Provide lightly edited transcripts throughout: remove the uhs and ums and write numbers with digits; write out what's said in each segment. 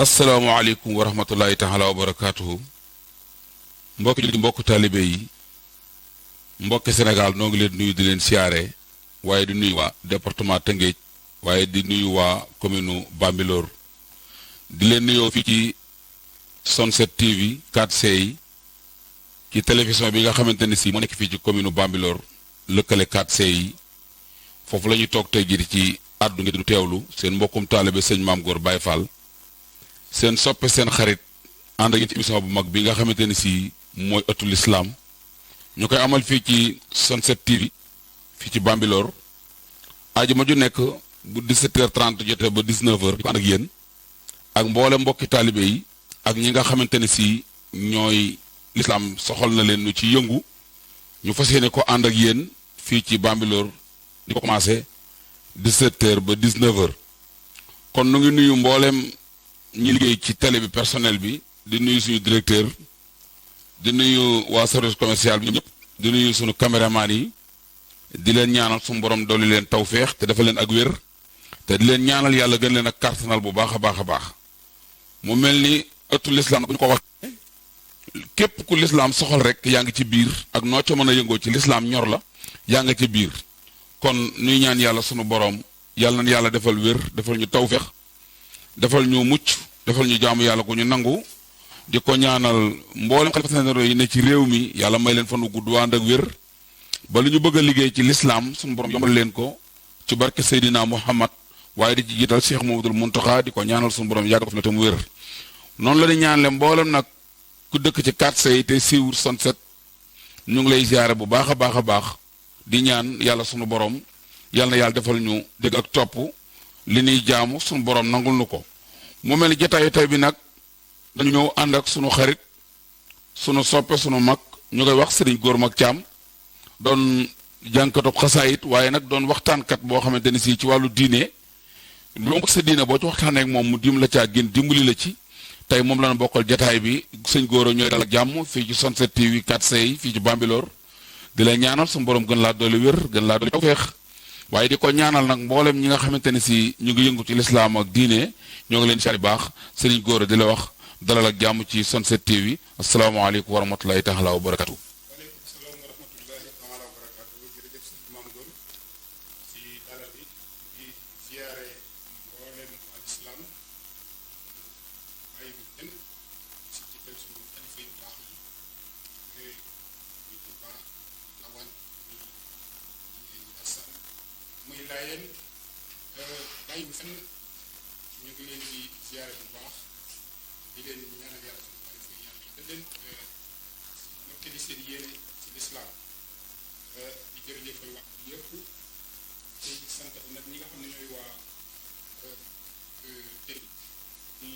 asalaamaaleykum wa rahmatullahi taala wa barakaatuhu mbokki jullit mbokk taalibe yi mbokki Sénégal noo ngi leen nuyu di leen siyaare waaye di nuyu waa département Tëngéej waaye di nuyu waa commune Bambilor di leen nuyoo fii ci Sunset TV 4C yi ci télévision bi nga xamante ne si moo nekk fii ci commune Bambilor lëkkale 4C yi foofu la ñuy toog tey jii ci àddu ngeen du teewlu seen mbokkum taalibe sëñ Maam Góor Baye Fall seen soppe seen xarit ànd ak yéen ci émission bu mag bi nga xamante ne si mooy ëttu lislaam ñu koy amal fii ci Sunset TV fii ci Bambilor ajuma ju nekk bu 17h30 jotee ba 19h di ànd ak yéen ak mboole mbokki taalibe yi ak ñi nga xamante ne si ñooy lislaam soxal na leen ñu ci yëngu ñu fas yéene ko ànd ak yéen fii ci Bambilor di ko commencé 17h ba 19h kon nu ngi nuyu mboolem ñi liggéey ci télé bi personnel bi di nuyu suñu directeur di nuyu waa service commercial bi ñëpp di nuyu suñu caméraman yi di leen ñaanal suñu borom dolli leen tawféex te dafa leen ak wér te di leen ñaanal yàlla gën leen ak kartanal bu baax a baax a baax mu mel ni ëttu lislaam bu ñu ko wax képp ku lislaam soxal rek yaa ngi ci biir ak noo ca mën a yëngoo ci lislaam ñor la yaa nga ci biir kon nuy ñaan yàlla sunu borom yàlla na yàlla defal wér defal ñu tawféex defal ñu mucc defal ñu jaamu yàlla ko ñu nangu di ko ñaanal mboolem xalifa généraux yi ne ci réew mi yàlla may leen fan wu gudd ànd ak wér ba lu ñu bëgg a liggéey ci lislaam sunu borom yombal leen ko ci barke Seydina Muhammad waaye di ci jiital Cheikh Mamadou Mountakha di ko ñaanal sunu borom yàgg fa la te mu wér noonu la di ñaanale mboolem nag ku dëkk ci 4C te siiwul Sunset ñu ngi lay ziare bu baax a baax a baax di ñaan yàlla sunu borom yàlla na yàlla defal ñu dégg ak topp li ñuy jaamu sunu borom nangul nu ko mu mel ni jotaayu tey bi nag dañu ñëw ànd ak sunu xarit sunu soppe sunu mag ñu koy wax Serigne Gor Mag Thiam doon jànkatub xasaayit waaye nag doon waxtaankat boo xamante ni si ci wàllu diine lu sa diine boo ci waxtaanee ak moom mu dim la caa gën dimbali la ci tey moom la ñu bokkal jotaay bi sëñ Gora ñooy dal ak jàmm fii ci Sunset TV 4C yi fii ci Bambilor di la ñaanal suñu borom gën laa doole wér gën laa doole tawfeex waaye di ko ñaanal nag mboolem ñi nga xamante ne si ñu ngi yëngu ci lislaam ak diine ñoo ngi leen si baax sëriñ Gora di la wax dalal ak jàmm ci Sunset TV asalaamaaleykum wa rahmatulahi taala wa barakatu. bàyyi bu fenn ñu ngi leen di ziare bu baax di leen ñaanal yàlla suñu xalifa yi yàlla te leen mottali seen yéene ci lislaam di jërëjëfal wax yëpp te sant nag ñi nga xam ne ñooy waa télé di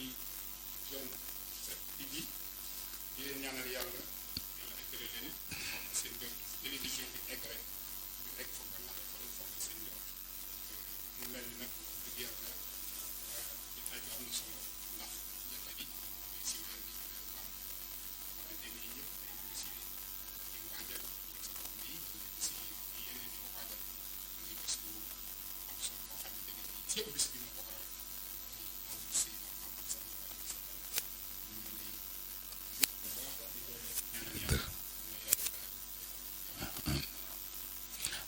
zone 7 TV di leen ñaanal yàlla eggale leen seen jot télévision bi egg rek ñu egg foofu ba nag fa foofu seen jot mu mel ni nag dëgg yàlla jotaay bi am na solo ndax jotaay bi si weer bi maam xamante ni ñëpp dañ ko si di waajal si bopp bi si yeneen di ko waajal muy bis bu am solo boo xamante ni si yëpp bis bi moo ko waral moom si Muhammad sallallahu alayhi wa sallam ñu ngi lay bu baax di ñaanal yàlla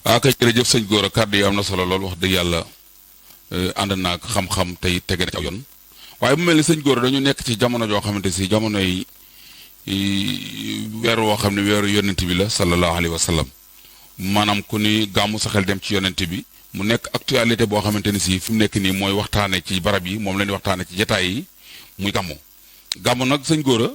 waaw kay jërëjëf sëñ Gora kàddu yi am na solo lool wax dëgg yàlla ànd naag xam-xam tey tege na ci aw yoon waaye bu mel ni sëñ Gora dañu nekk ci jamono joo xamante si jamono yi weer woo xam ne weeru yonent bi la sallallahu alayhi wa sallam maanaam ku ni gàmmu sa xel dem ci yonent bi mu nekk actualité boo xamante ni si fi mu nekk nii mooy waxtaane ci barab yi moom la ñuy waxtaane ci jataay yi muy gàmmu gàmmu nag sëñ Gora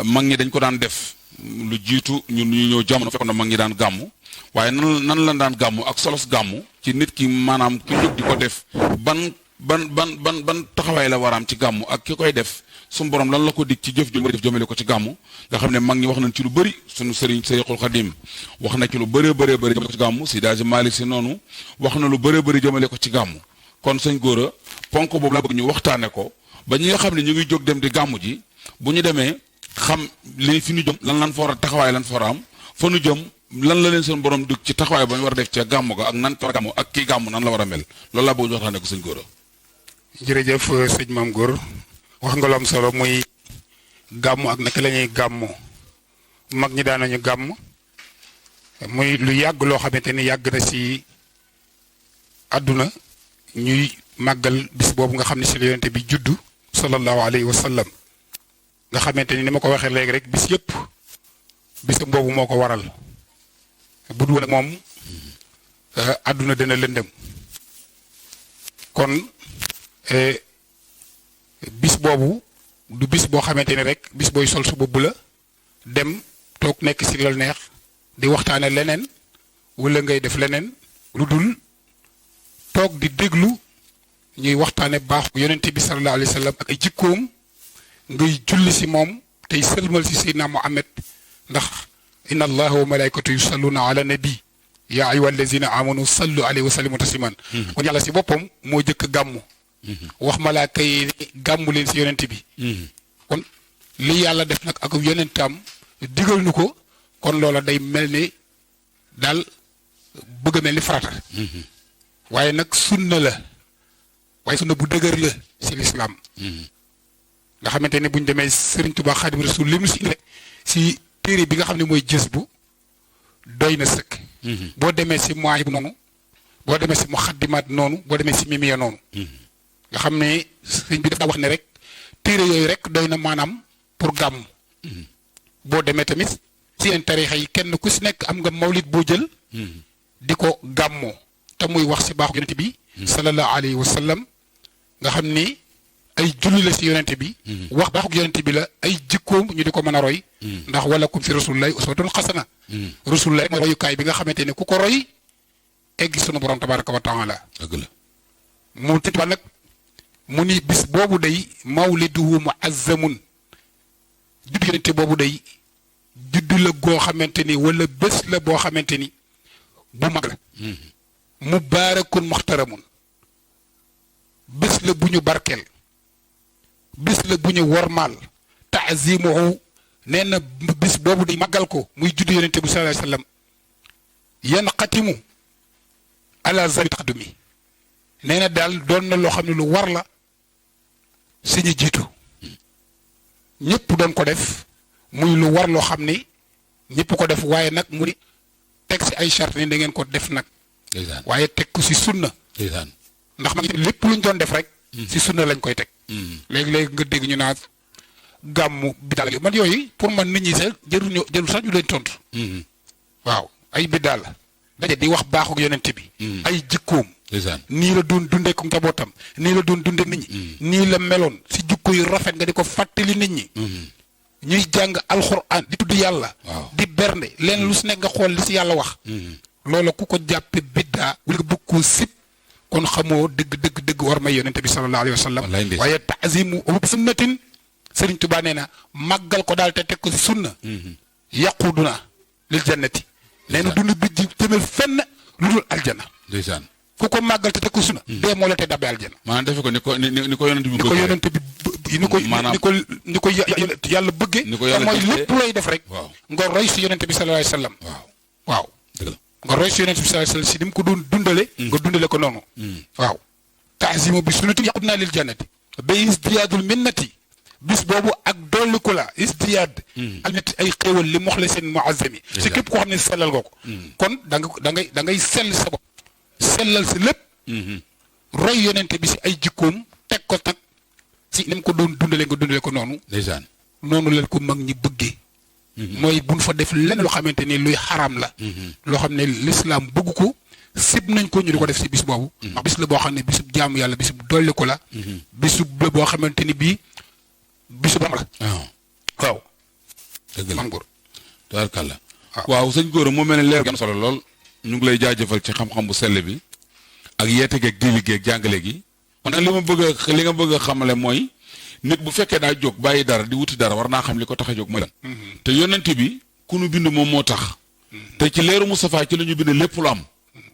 mag ñi dañ ko daan def lu jiitu ñun ñu ñëw jamono fekkoon na mag ñi daan gàmmu waaye nan la daan gàmmu ak solos gàmmu ci nit ki maanaam ki jóg di ko def ban taxawaay la waraam ci gàmmu ak ki koy def suñu borom lan la ko dig ci jëf ju mu def jëmale ko ci gàmmu nga xam ne mag ñi wax nañ ci lu bëri suñu sëriñ Seyxul Xadim wax na ci lu bëree bëri jëmale ko ci gàmmu si Daaji Maalik Si noonu wax na lu bëree bëri jëmale ko ci gàmmu kon sëñ Gora ponk boobu la bëgg ñu waxtaane ko ba ñi nga xam ne ñu ngi jóg dem di gàmmu ji bu ñu demee xam li fi ñu jëm lan fa war a taxawaay lan fa war a am fa nu jëm lan la leen seen borom dugg ci taxawaay ba ñu war a def ca gàmmu ga ak nan fa gàmmu ak kii gàmmu nan la war a mel loolu laa bëgg ñu waxtaane ko sëñ Gora. jërëjëf sëñ Maam Góor wax nga lu am solo muy gàmmu ak naka la ñuy gàmmoo mag ñi daan nañu gàmm muy lu yàgg loo xamante ni yàgg na ci àdduna ñuy màggal bis boobu nga xam ne ci la yonent bi juddu sallallahu alayhi wa sallam nga xamante ni ma ko waxee léegi rek bis yëpp bisam boobu moo ko waral bu dul woon moom àdduna dina lëndëm kon bis boobu du bis boo xamante ni rek bis booy sol su boobu la dem toog nekk ci la neex di waxtaane leneen wala ngay def leneen lu dul toog di déglu ñuy waxtaane baaxu yonent bi sallallahu alayhi wa sallam ak ay jikkoom ngay julli ci moom tey sëlmal ci Seydina Muhammad ndax inna allaha wa malaikatu yusalluna ala nabi yaa ayyuha allazina amanu sallu alayhi wa sallimu tasliman kon yàlla ci boppam moo jëkk gàmmu wax malaaka yi gàmmu leen ci yonent bi kon li yàlla def nag ak yonentam digal nu ko kon loola day mel ni daal bëgg a mel ni farata waaye nag sunna la waaye sunna bu dëgër la ci lislaam nga xamante ne bu ñu demee Sëriñ Tuubaa Xaadimu Rasuul li mu ci rek ci téere bi nga xam ne mooy jës bu doy na sëkk boo demee ci mois bu noonu boo demee ci muxaddimaat noonu boo demee ci mimiya noonu nga xam ne sëriñ bi dafa wax ne rek téere yooyu rek doy na maanaam pour gàmm boo demee tamit ci yeneen tariixa yi kenn ku ci nekk am nga mawlid boo jël di ko gàmmoo te muy wax ci baaxu yonent bi sallallahu alayhi wa sallam nga xam ni ay julli la ci yonent bi wax baaxu yonent bi la ay jikkoom ñu di ko mën a roy ndax walakum fi rasulillahi uswatun xasana rasulillahi mooy royukaay bi nga xamante ne ku ko roy egg sunu borom tabaraka wa taala dëgg la mu tëj nag mu ni bis boobu day mawliduhu muazzamun juddu yonent boobu day juddu la goo xamante ni wala bés la boo xamante ni bu mag la mubaarakun muxtaramun bés la bu ñu barkeel bés la bu ñu wormaal taazimuhu nee na bés boobu day màggal ko muy juddu yonent bi sallallahu alayhi wa sallam yanqatimu ala zawi taqaddumi nee na daal doon na loo xam ne lu war la si ñu jiitu ñëpp doon ko def muy lu war loo xam ni ñëpp ko def waaye nag mu di teg si ay charte ni da ngeen ko def nag waaye teg ko si sunna ndax mag lépp luñ doon def rek si sunna lañ koy teg léegi-léegi nga dégg ñu naa gàmmu biddaal man yooyu pour man nit ñi sax jëru sax ñu leen tontu waaw ay biddaal daje di wax baaxu yonent bi ay jikkoom nii la doon dundee ko njabootam nii la doon dundee nit ñi nii la meloon si jikko yu rafet nga di ko fàttali nit ñi ñuy jàng alxuraan di tudd yàlla di bernde leen lu si nekk nga xool li si yàlla wax loola ku ko jàppe biddaa wala nga bëgg koo sib kon xamoo dëgg war may yonent bi sallallahu alayhi wa sallam waaye taazimu sunnatin Sëriñ Tuubaa nee na màggal ko daal te teg ko si sunna yaquduna lil jannati nee na dund bi ji jëmel fenn lu dul aljana ndeysaan ku ko màggal te teg ko sunna dee moo la te dabbe aljana maanaam defe ko ni ko yonent bi ni ko yàlla bëgge te mooy lépp looy def rek nga roy si yonent bi sallallahu alayhi wa sallam waaw nga roy si yonent bi sallallahu alayhi wa sallam si ni mu ko doon dundale nga dundale ko noonu waaw taazimu bi sunnatin yaquduna lil jannati ba isdiyaadul minnati bis boobu ak dolliku la isdiyaad ak nit ay xéewal li moxle seen muazzami si képp koo xam ne sellal nga ko kon da ngay sell sa bopp sellal si lépp roy yonente bi si ay jikkoom teg ko nag si ni mu ko doon dundale nga dundale ko noonu noonu leen ko mag ñi bëggee mooy buñ fa def lenn loo xamante ni luy xaraam la loo xam ne lislaam bëgg ko sib nañ ko ñu di ko def si bis boobu ndax bis la boo xam ne bisub jaamu yàlla bisub dolliku la bisub la boo xamante ni bii bisu bam la waaw dëgg la mam góor tabarkàlla waaw sëñ góor moo mel ne leer gi am solo lool ñu ngi lay jaajëfal ci xam-xam bu sell bi ak yeete geeg diili geeg jàngale gi man nag li nga bëgg a xamale mooy nit bu fekkee daa jóg bàyyi dara di wuti dara war naa xam li ko tax a jóg mooy lan te yonent bi ku nu bind moom moo tax te ci leeru Mustafaa ci la ñu bind lépp lu am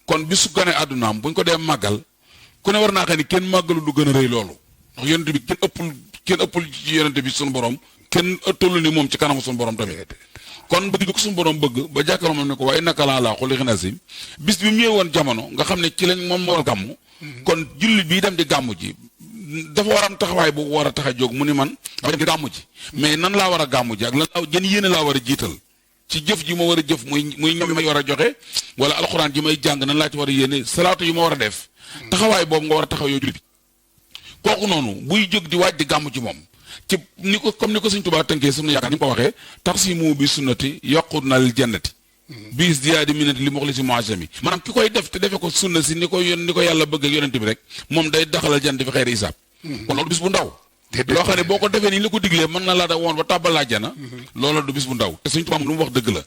kon bisu gane àddunaam buñ ko dee màggal ku ne war naa xam ni kenn màggalu lu gën a rëy loolu ndax yonent bi kenn ëppul ci yonent bi suñu borom kenn ëttalu ni moom ci kanamu suñu borom tamit kon bëgg ko suñu borom bëgg ba jàkkaarloo moom ne ko waaye naka laa xuli aziim bis bi mu ñëwee woon jamono nga xam ne ci lañ moom moo gàmmu kon jullit bii dem di gàmmu ji dafa war am taxawaay bu war a tax a jóg mu ni man dama dem di gàmmu ji mais nan laa war a gàmmu ji ak lan laa jën yéene laa war a jiital ci jëf ji ma war a jëf muy ñoom yi may war a joxe wala alxuraan ji may jàng nan laa ci war a yéene salaatu yi ma war a def taxawaay boobu nga war a taxaw yow jullit bi kooku noonu buy jóg di waaj di gàmmu ci moom ci ni ko comme ni ko Sëñ Tuubaa tënkee sunu yaakaar ni mu ko waxee taxsimu bi sunnati yaquduna lil jannati bis diyaadi minati li muxlisi mu'azzami maanaam ki koy def te defe ko sunna si ni ko yàlla bëgg ak yonent bi rek moom day daxalal jant fi xeeri isaab kon loolu bis bu ndaw loo xam ne boo ko defee ni li ko diglee mën na laa da woon ba tàbbal laa jana loola du bis bu ndaw te Sëñ Tuubaa lu mu wax dëgg la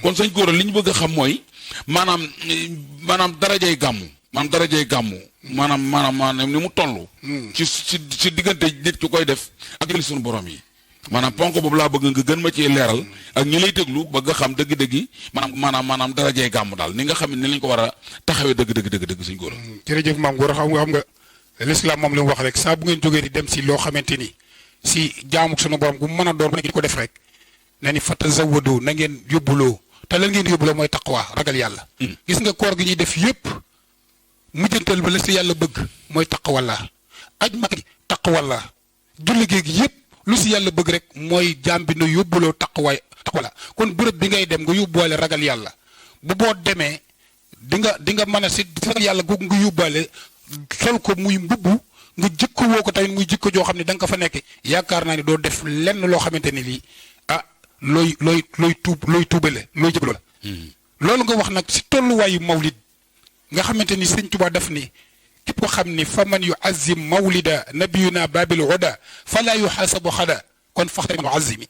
kon sëñ góor li ñu bëgg a xam mooy maanaam darajay gàmmu maanaam ni mu toll ci diggante nit ki koy def ak jëli suñu borom yi maanaam ponk boobu laa bëgg nga gën ma ci leeral ak ñi lay déglu bëgg nga xam dëgg-dëgg yi maanaam darajay gàmmu daal ni nga xam ne ni lañ ko war a taxawee dëgg sëñ góor jërëjëf maam góor xam nga l'islam moom li mu wax rek saa bu ngeen jógee di dem si loo xamante ni si jaamu sunu borom gu mën a doon di ko def rek na ni fatazawwadu na ngeen yóbbuloo te lan ngeen yóbbuloo mooy taqwa ragal yàlla gis nga koor gi ñuy def yépp mujjantal ba la si yàlla bëgg mooy taqwalla aj mag taqwalla julli géeg yépp lu si yàlla bëgg rek mooy jaam bi na yóbbuloo taqwalla kon bërëb bi ngay dem nga yóbbuwaale ragal yàlla bu boo demee di nga mën a si ragal yàlla googu nga yóbbuwaale sol ko muy mbubbu nga jikko woo ko tamit muy jikko joo xam ne da nga ko fa nekk yaakaar naa ni doo def lenn loo xamante ni lii looy tuubale looy jëbaloo la loolu nga wax nag si tolluwaayu mawlid nga xamante ni Sëñ Tuubaa daf ni képp ko xam ni fa man yu azim mawlida nabiyuna babil huda fala yuhasabu xada kon faxtari man azimi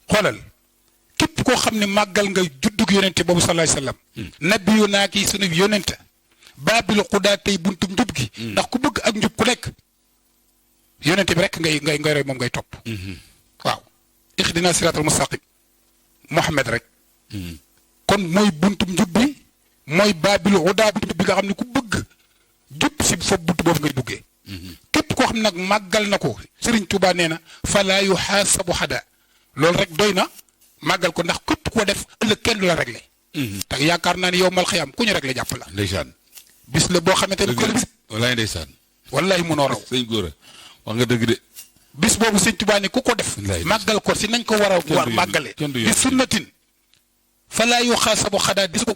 xoolal képp koo xam ne màggal nga juddug yonente boobu sallallahu alayhi wasallam nabiyuna kii sunu yonente baabil xudaa tey buntu njub gi ndax ku bëgg ak njub ku nekk yonente bi rek ngay roy moom ngay topp waaw ixdina siraatal mustaqim Muhammad rek kon mooy buntu njub bi mooy baabil xudaa buntu bi nga xam ne ku bëgg jub si foofu buntu boobu ngay duggee képp koo xam ne nag màggal na ko Sëriñ Tuubaa nee na falaa yuxaasabu xada loolu rek doy na màggal ko ndax képp koo def ëllëg kenn du la réglé te yaakaar naa ne yow mal xiyam ku ñu réglé jàpp la ndeysaan bis la boo xamante ne ko bis wallaay ndeysaan wallaay mënoo raw sëñ góor wax nga dëgg de bis boobu Sëñ Tuubaa ni ku ko def màggal ko si nañ ko war màggale bi sunnatin falaa yuxaasabu xadaa dis ko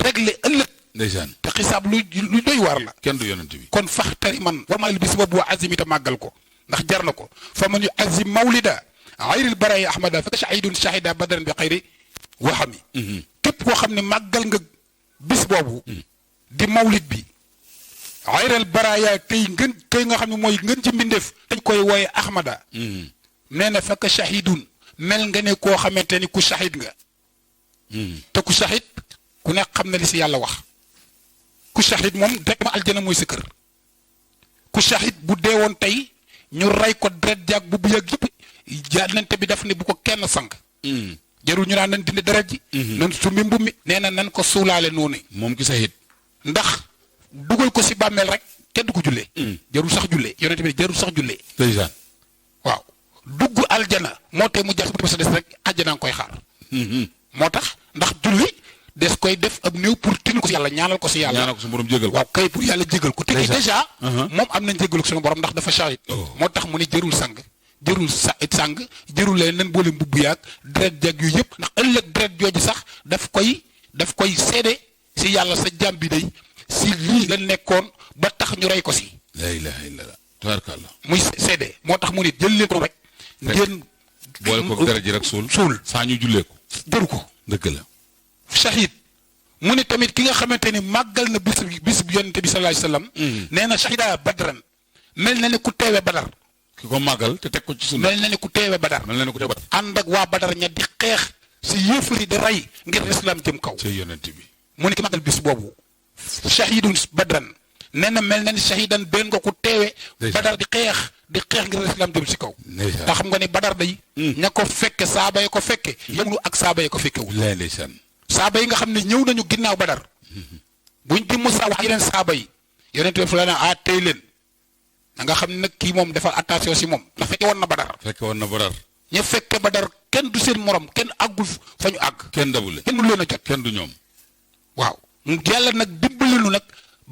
réglé ëllëg ndeysaan te xisaab lu doy waar la kenn du yonent bi kon faxtari man warmal bis boobu wa azimi te màggal ko ndax jar na ko fa man yu azim mawlida ayril barayi ahmada faka shahidun shahida badran bi xayri waxami képp koo xam ne màggal nga bis boobu di mawlid bi ayral baraya tey nga xam ne mooy ngën ci mbindeef dañ koy wooye ahmada nee na fekk shahidun mel nga ne koo xamante ni ku shahid nga te ku shahid ku nekk xam na li si yàlla wax ku shahid moom rek ma aljana mooy sa kër ku shahid bu dee woon tey ñu rey ko deret jaag bu yëg yëpp jànnante bi daf ne bu ko kenn sang jarul ñu naan nan dindi deret ji nan sumbi mbub mi nee na nan ko suulaale noonu moom ki shahid ndax dugal ko si bàmmeel rek kenn du ko jullee jarul sax jullee yonent bi jarul sax jullee ndeysaan waaw dugg aljana moo tee mu jar sa des rek àjjana nga koy xaar moo tax ndax julli des koy def ab néew pour tinul ko si yàlla ñaanal ko si yàlla ñaanal ko su borom jégal ko waaw kay pour yàlla jégal ko te déjà moom am nañ jégalu ko suñu borom ndax dafa shahid moo tax mu ne jërul sang jërul leen nan boole mbubb yaag deret jag yu yëpp ndax ëllëg deret jooju sax daf koy seede si yàlla sa jàmm bi day si lii la nekkoon ba tax ñu rey ko si la ilaha illallah tabarakallah muy seede moo tax mu ne jël leen ko rek ngeen boole ko deret ji rek suul saa ñu jullee ko jëru ko dëgg la shahid mu ne tamit ki nga xamante ni màggal na bis bi yonente bi sallallahu alayhi wasallam nee na shahida badran mel na ne ku teewe badar ki ko màggal te teg ko ci sunna mel na ne ku teewe badar ànd ak waa badar ña di xeex si yéefari di rey ngir islam jëm kaw ci yonent bi mu ne ki màggal bis boobu shahidun badran nee na mel na ni shahidan benn nga ku teewe badar di xeex ngir islam jëm si kaw ndax xam nga ni badar day ña ko fekke saaba yi ko fekke yemlu ak saaba yi ko fekkewul saaba yi nga xam ne ñëw nañu ginnaaw badar buñ di musa wax yeneen saaba yi yonent bi fu la ne tey leen da nga xam ne nag kii moom defal attention si moom ndax fekke woon na badar ñu fekke badar kenn du seen morom kenn àggul fa ñu àgg kenn dabule kenn du leen a jot kenn du ñoom waaw yàlla nag dimbali nu nag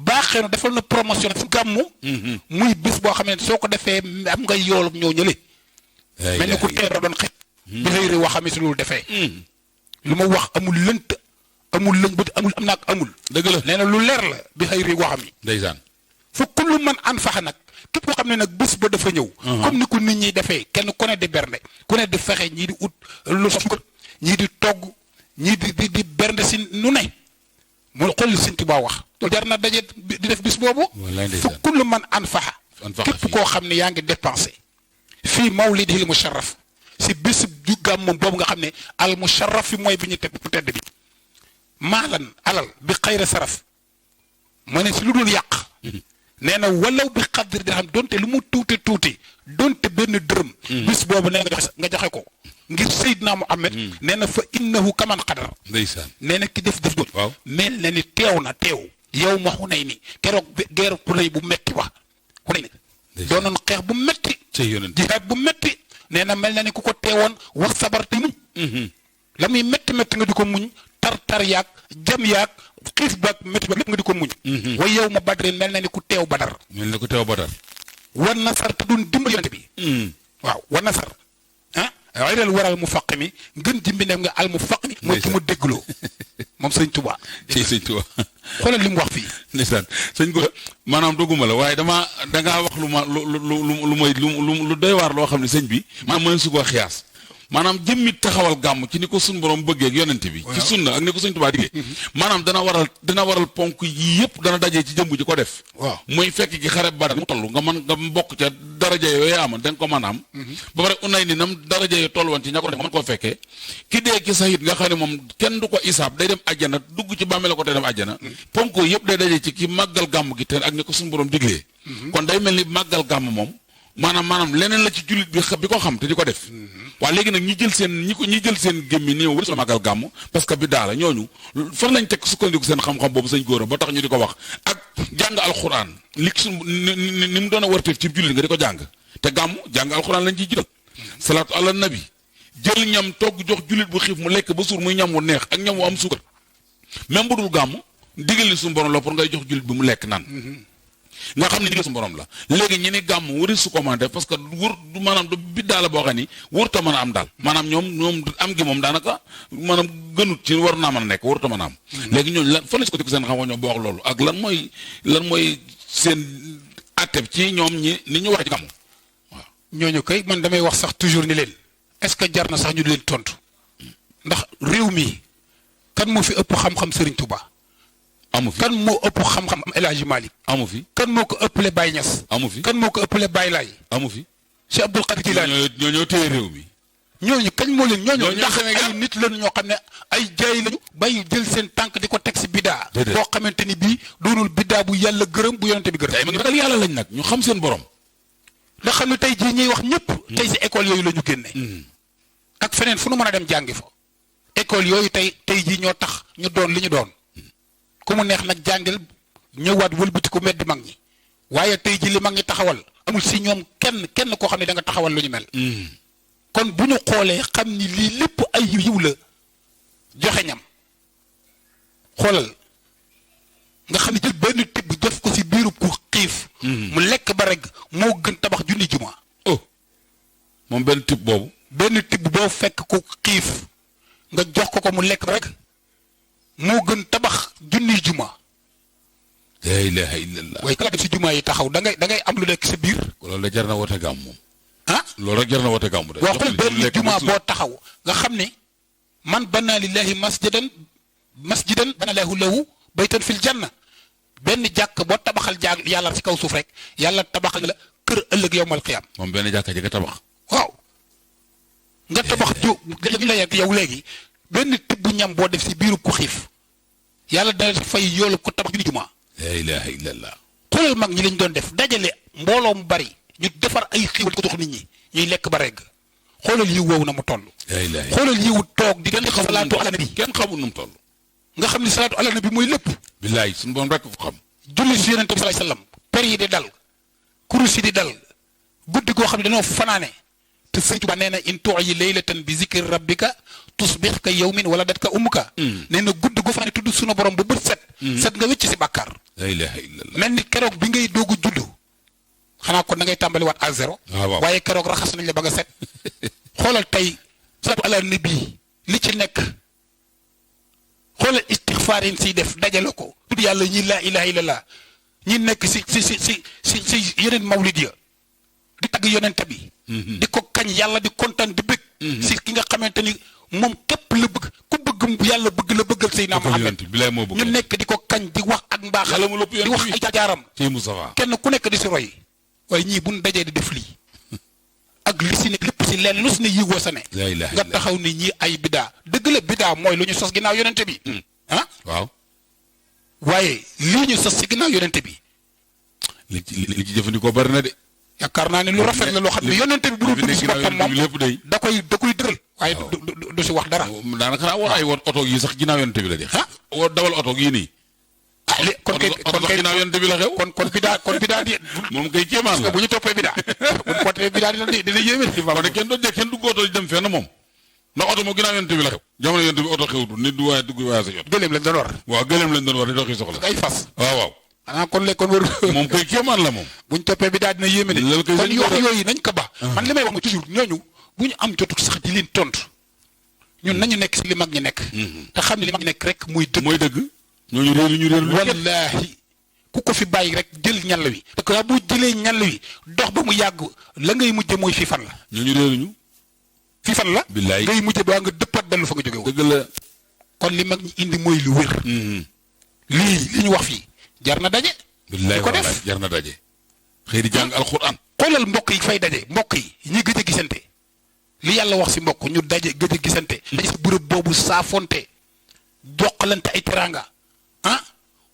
baaxee na defal na promotion fu gàmmu muy bés boo xam ne soo ko defee am nga yool ak ñoo ñële mel ni ku teer doon xet bi xëy ré waxam si loolu defee lu ma wax amul lënt amul lëñ bët amul am naak amul dëgg la nee na lu leer la bi xëy ré waxam yi ndeysaan fa kullu man an faxa nag képp koo xam ne nag bés ba dafa ñëw comme ni ko nit ñi defee kenn ku ne di bernde ku ne di fexe ñii di ut lu suukar ñii di togg ñii di bernde si nu ne mu xool li Sëñ Tuubaa wax loolu jar na daje di def bis boobu fa kullu man an faxa képp koo xam ne yaa ngi dépensé fii mawlidihil musharraf si bés du gàmm boobu nga xam ne al musharraf fi mooy bi ñu teg bu tedd bi maalan alal bi xayra saraf ma ne si lu dul yàq nee na walaw bi xadri di xam donte lu mu tuuti donte benn dërëm bis boobu nee nga joxe ko ngir Seydina Muhammad nee na fa innahu kaman xadar ndeysaan nee na ki def doon waaw mel na ni teew yow ma xunay ni keroog geeru xunay bu metti wax xunay ni doonoon xeex bu metti jihaad bu metti nee na mel na ni ku ko teewoon wax sabar te muñ la muy metti nga di ko muñ tar yaag jam yaag xiif baag métti baag lépp nga di ko muñ way yow ma badrin mel na ni ku teew badar war nasar te doon dimbal yonent bi waaw war nasar ayral waral mu faq mi ngën ji mbindam nga al mu faq mi mooy ki mu déggloo moom Sëñ Tuubaa Sëñ Tuubaa xoolal li mu wax fii ndeysaan sëñ ko maanaam dogguma la waaye dangaa wax lu doy waar loo xam ne sëñ bi maanaam mën su ko xiyaas maanaam jëmmi taxawal gàmm ci ni ko suñ borom bëggee ak yonent bi ci sunna ak ni ko Sëñ Tuubaa diggee maanaam dana waral ponk yi yëpp dana dajee ci jëmb ji ko def waaw muy fekk gi xare Badar mu toll nga bokk ca daraja yooyu ama da nga ko mën a am ba pare unay ni nam daraja yooyu toll woon ci ña ko def mën koo fekkee ki dee ki sahit nga xam ne moom kenn du ko isaab day dem àjjana dugg ci bàmmeel ko te dem àjjana ponk yëpp day dajee ci ki màggal gàmm gi te ak ni ko suñ borom diglee kon day mel ni màggal gàmm moom maanaam leneen la ci jullit bi ko xam te di ko def waaw léegi nag ñi jël seen gémmi néew wër sa màggal gàmm parce que bi daala ñooñu fan lañ teg sukkandiku seen xam-xam boobu sëñ góor ba tax ñu di ko wax ak jàng alxuraan li ni mu doon a warteef ci jullit nga di ko jàng te gàmm jàng alxuraan lañ ciy jiital salaatu ala nabi jël ñam togg jox jullit bu xiif mu lekk ba suur muy ñam wu neex ak ñam wu am suukar même bu dul gàmm digal li suñu borom la pour ngay jox jullit bi mu lekk naan nga xam ne digal suñu borom la léegi ñi ni gàmm wari su commandé parce que wër du maanaam du biddaa la boo xam ni wërta mën a am daal maanaam ñoom am gi moom daanaka maanaam gënut ci war naa mën a nekk wërta mën a am léegi ñooñu lan fan la si ko teg seen xam-xam ñoom boo wax loolu ak lan mooy seen atteb ci ñoom ni ñu wax ci gàmm waaw ñooñu kay man damay wax sax toujours ni leen est-ce que jar na sax ñu di leen tontu ndax réew mi kan moo fi ëpp xam-xam Serigne Touba amu fi kan moo ëpp xam-xam El Hadji Malick amu fi kan moo ko ëppale Baye Niass amu fi kan moo ko ëppale Baye Laye amu fi Cheikh Abdoul Qadir Jilani ñoo téye réew mi ñooñu kañ moo leen ñooñu ndax ay nit lañu ñoo xam ne ay jaay lañu bay jël seen tànk di ko teg si biddaa boo xamante ni bii doonul biddaa bu yàlla gërëm bu yonente bi gërëm ma ngi ragal yàlla lañ nag ñu xam seen borom ndax xam ne tey jii ñuy wax ñëpp tey si école yooyu la ñu génne ak feneen fu nu mën a dem jàngi fa école yooyu tey jii ñoo tax ñu doon li ñu doon ku mu neex nag jàngil ñëwaat wëlbati ko meddi mag ñi waaye tey jii li mag ñi taxawal amul si ñoom kenn koo xam ne da nga taxawal lu ñu mel kon bu ñu xoolee xam ni lii lépp ay yiw la joxe ñam xoolal nga xam ne jël benn tibb def ko si biiru ku xiif mu lekk ba rek moo gën tabax junni juma moom benn tibb boo fekk ku xiif nga jox ko mu lekk ba rek moo gën tabax junni juma la ilaha illallah waaye kala def si juma yi taxaw da ngay am lu nekk sa biir loolu da jar na woote gàmm moom loolu rek jar na woote gàmm de boo xool benn juma boo taxaw nga xam ne man bana lillahi masjidan bana lahu baytan fil janna benn jàkk boo tabaxal yàlla si kaw suuf rek yàlla tabaxal la kër ëllëg yowmal qiyaam moom benn jàkka ji nga tabax waaw nga tabax la yow léegi benn tibb ñam boo def si biiru ku xiif yàlla dana fay yoolu ko tabax junni juma la ilaha illallah xoolal mag ñi lañ doon def dajale mbooloo mu bari ñu defar ay xiiwal ko jox nit ñi ñuy lekk ba regg xoolal yiw woowu na mu toll xoolal yiwu toog di kenn salaatu ala nabi kenn xamul nu mu toll nga xam ne salaatu ala nabi mooy lépp billaay suñu borom rek ko xam julli si yonent bi sallallahu alayhi wasallam per yi di dal kurus yi di dal guddi goo xam ne dañoo fanaane te Sëñ Tuubaa nee na in tu'yi laylatan bi zikri rabbika tusbih ka yawmin waladatka ummuka nee na gudd gu fa ne tudd sunu borom bu bët set set nga wécc si bàkkaar la ilaha illallah mel ni keroog bi ngay doogu juddu xanaa kon da ngay tàmbaliwaat à zéro waaye keroog raxas nañ la ba nga set xoolal tey salaatu ala nabi li ci nekk xoolal istixfaar yi siy def dajale ko tudd yàlla ñi laa ilaha illallah ñi nekk si yeneen mawlid ya di tagg yonente bi di ko kañ yàlla di kontaan di bëgg si ki nga xamante ni moom képp la bëgg ku bëgg yàlla bëgg la bëggal Seydina Muhammad ñu nekk di ko kañ di wax ak mbaaxal di wax ay jaaram kenn ku nekk di si roy waaye ñii buñ dajee di def lii ak li si ne lépp si leen lu si ne yigoo sa ne nga taxaw ni ñii ay bidaa dëgg la bidaa mooy lu ñu sos ginnaaw yonente bi ah waaw waaye lii ñu sos si ginnaaw yonente bi li ci jëfandikoo bari na de yaakaar naa ne lu rafet la loo xam ne yonente bi bu dul dugg si boppam moom lépp day da koy dëral waaye du si wax dara daanaka xanaa war ay woon oto yi sax ginnaaw yonente bi la de woo dawal oto yi nii kon kay ginnaaw yonente bi la xew kon bidaa di moom kay kéemaan la bu ñu toppee bidaa bu ñu toppee bidaa dina yéeme kon de kenn dugg oto dem fenn moom ndax oto moom ginnaaw yonente bi la xew jamono yonente bi oto xewutu nit du waaye dugg waaye sa jot gëléem lañ doon war waaw gëléem lañ doon war di doxi soxla ay fas waaw xanaa kon le kon wër moom kay kéemaan la moom bu ñu toppee bidaa dina yéeme de kon wax yooyu nañ ko ba man li may wax ma toujours ñooñu bu ñu am jotu sax di leen tontu ñun nañu nekk si li mag ñi nekk te xam ne li mag ñi nekk rek muy dëgg ñooñu réer wallaahi ku ko fi bàyyi rek jël ñàll wi te que boo jëlee ñàll wi dox ba mu yàgg la ngay mujje mooy fii fan la ñooñu réeruñu fii fan la billaay ngay mujje ba nga dëppaat dellu fa nga jóge woon dëgg la kon li mag ñi indi mooy lu wér li ñu wax fii jar na daje billaay ko def jar na daje xëy di jàng alxuraan xoolal mbokk yi fay daje mbokk yi ñi gëj a gisante li yàlla wax si mbokk ñu daje gëj a gisante daje si bërëb boobu saafonte jokkalante ay teraanga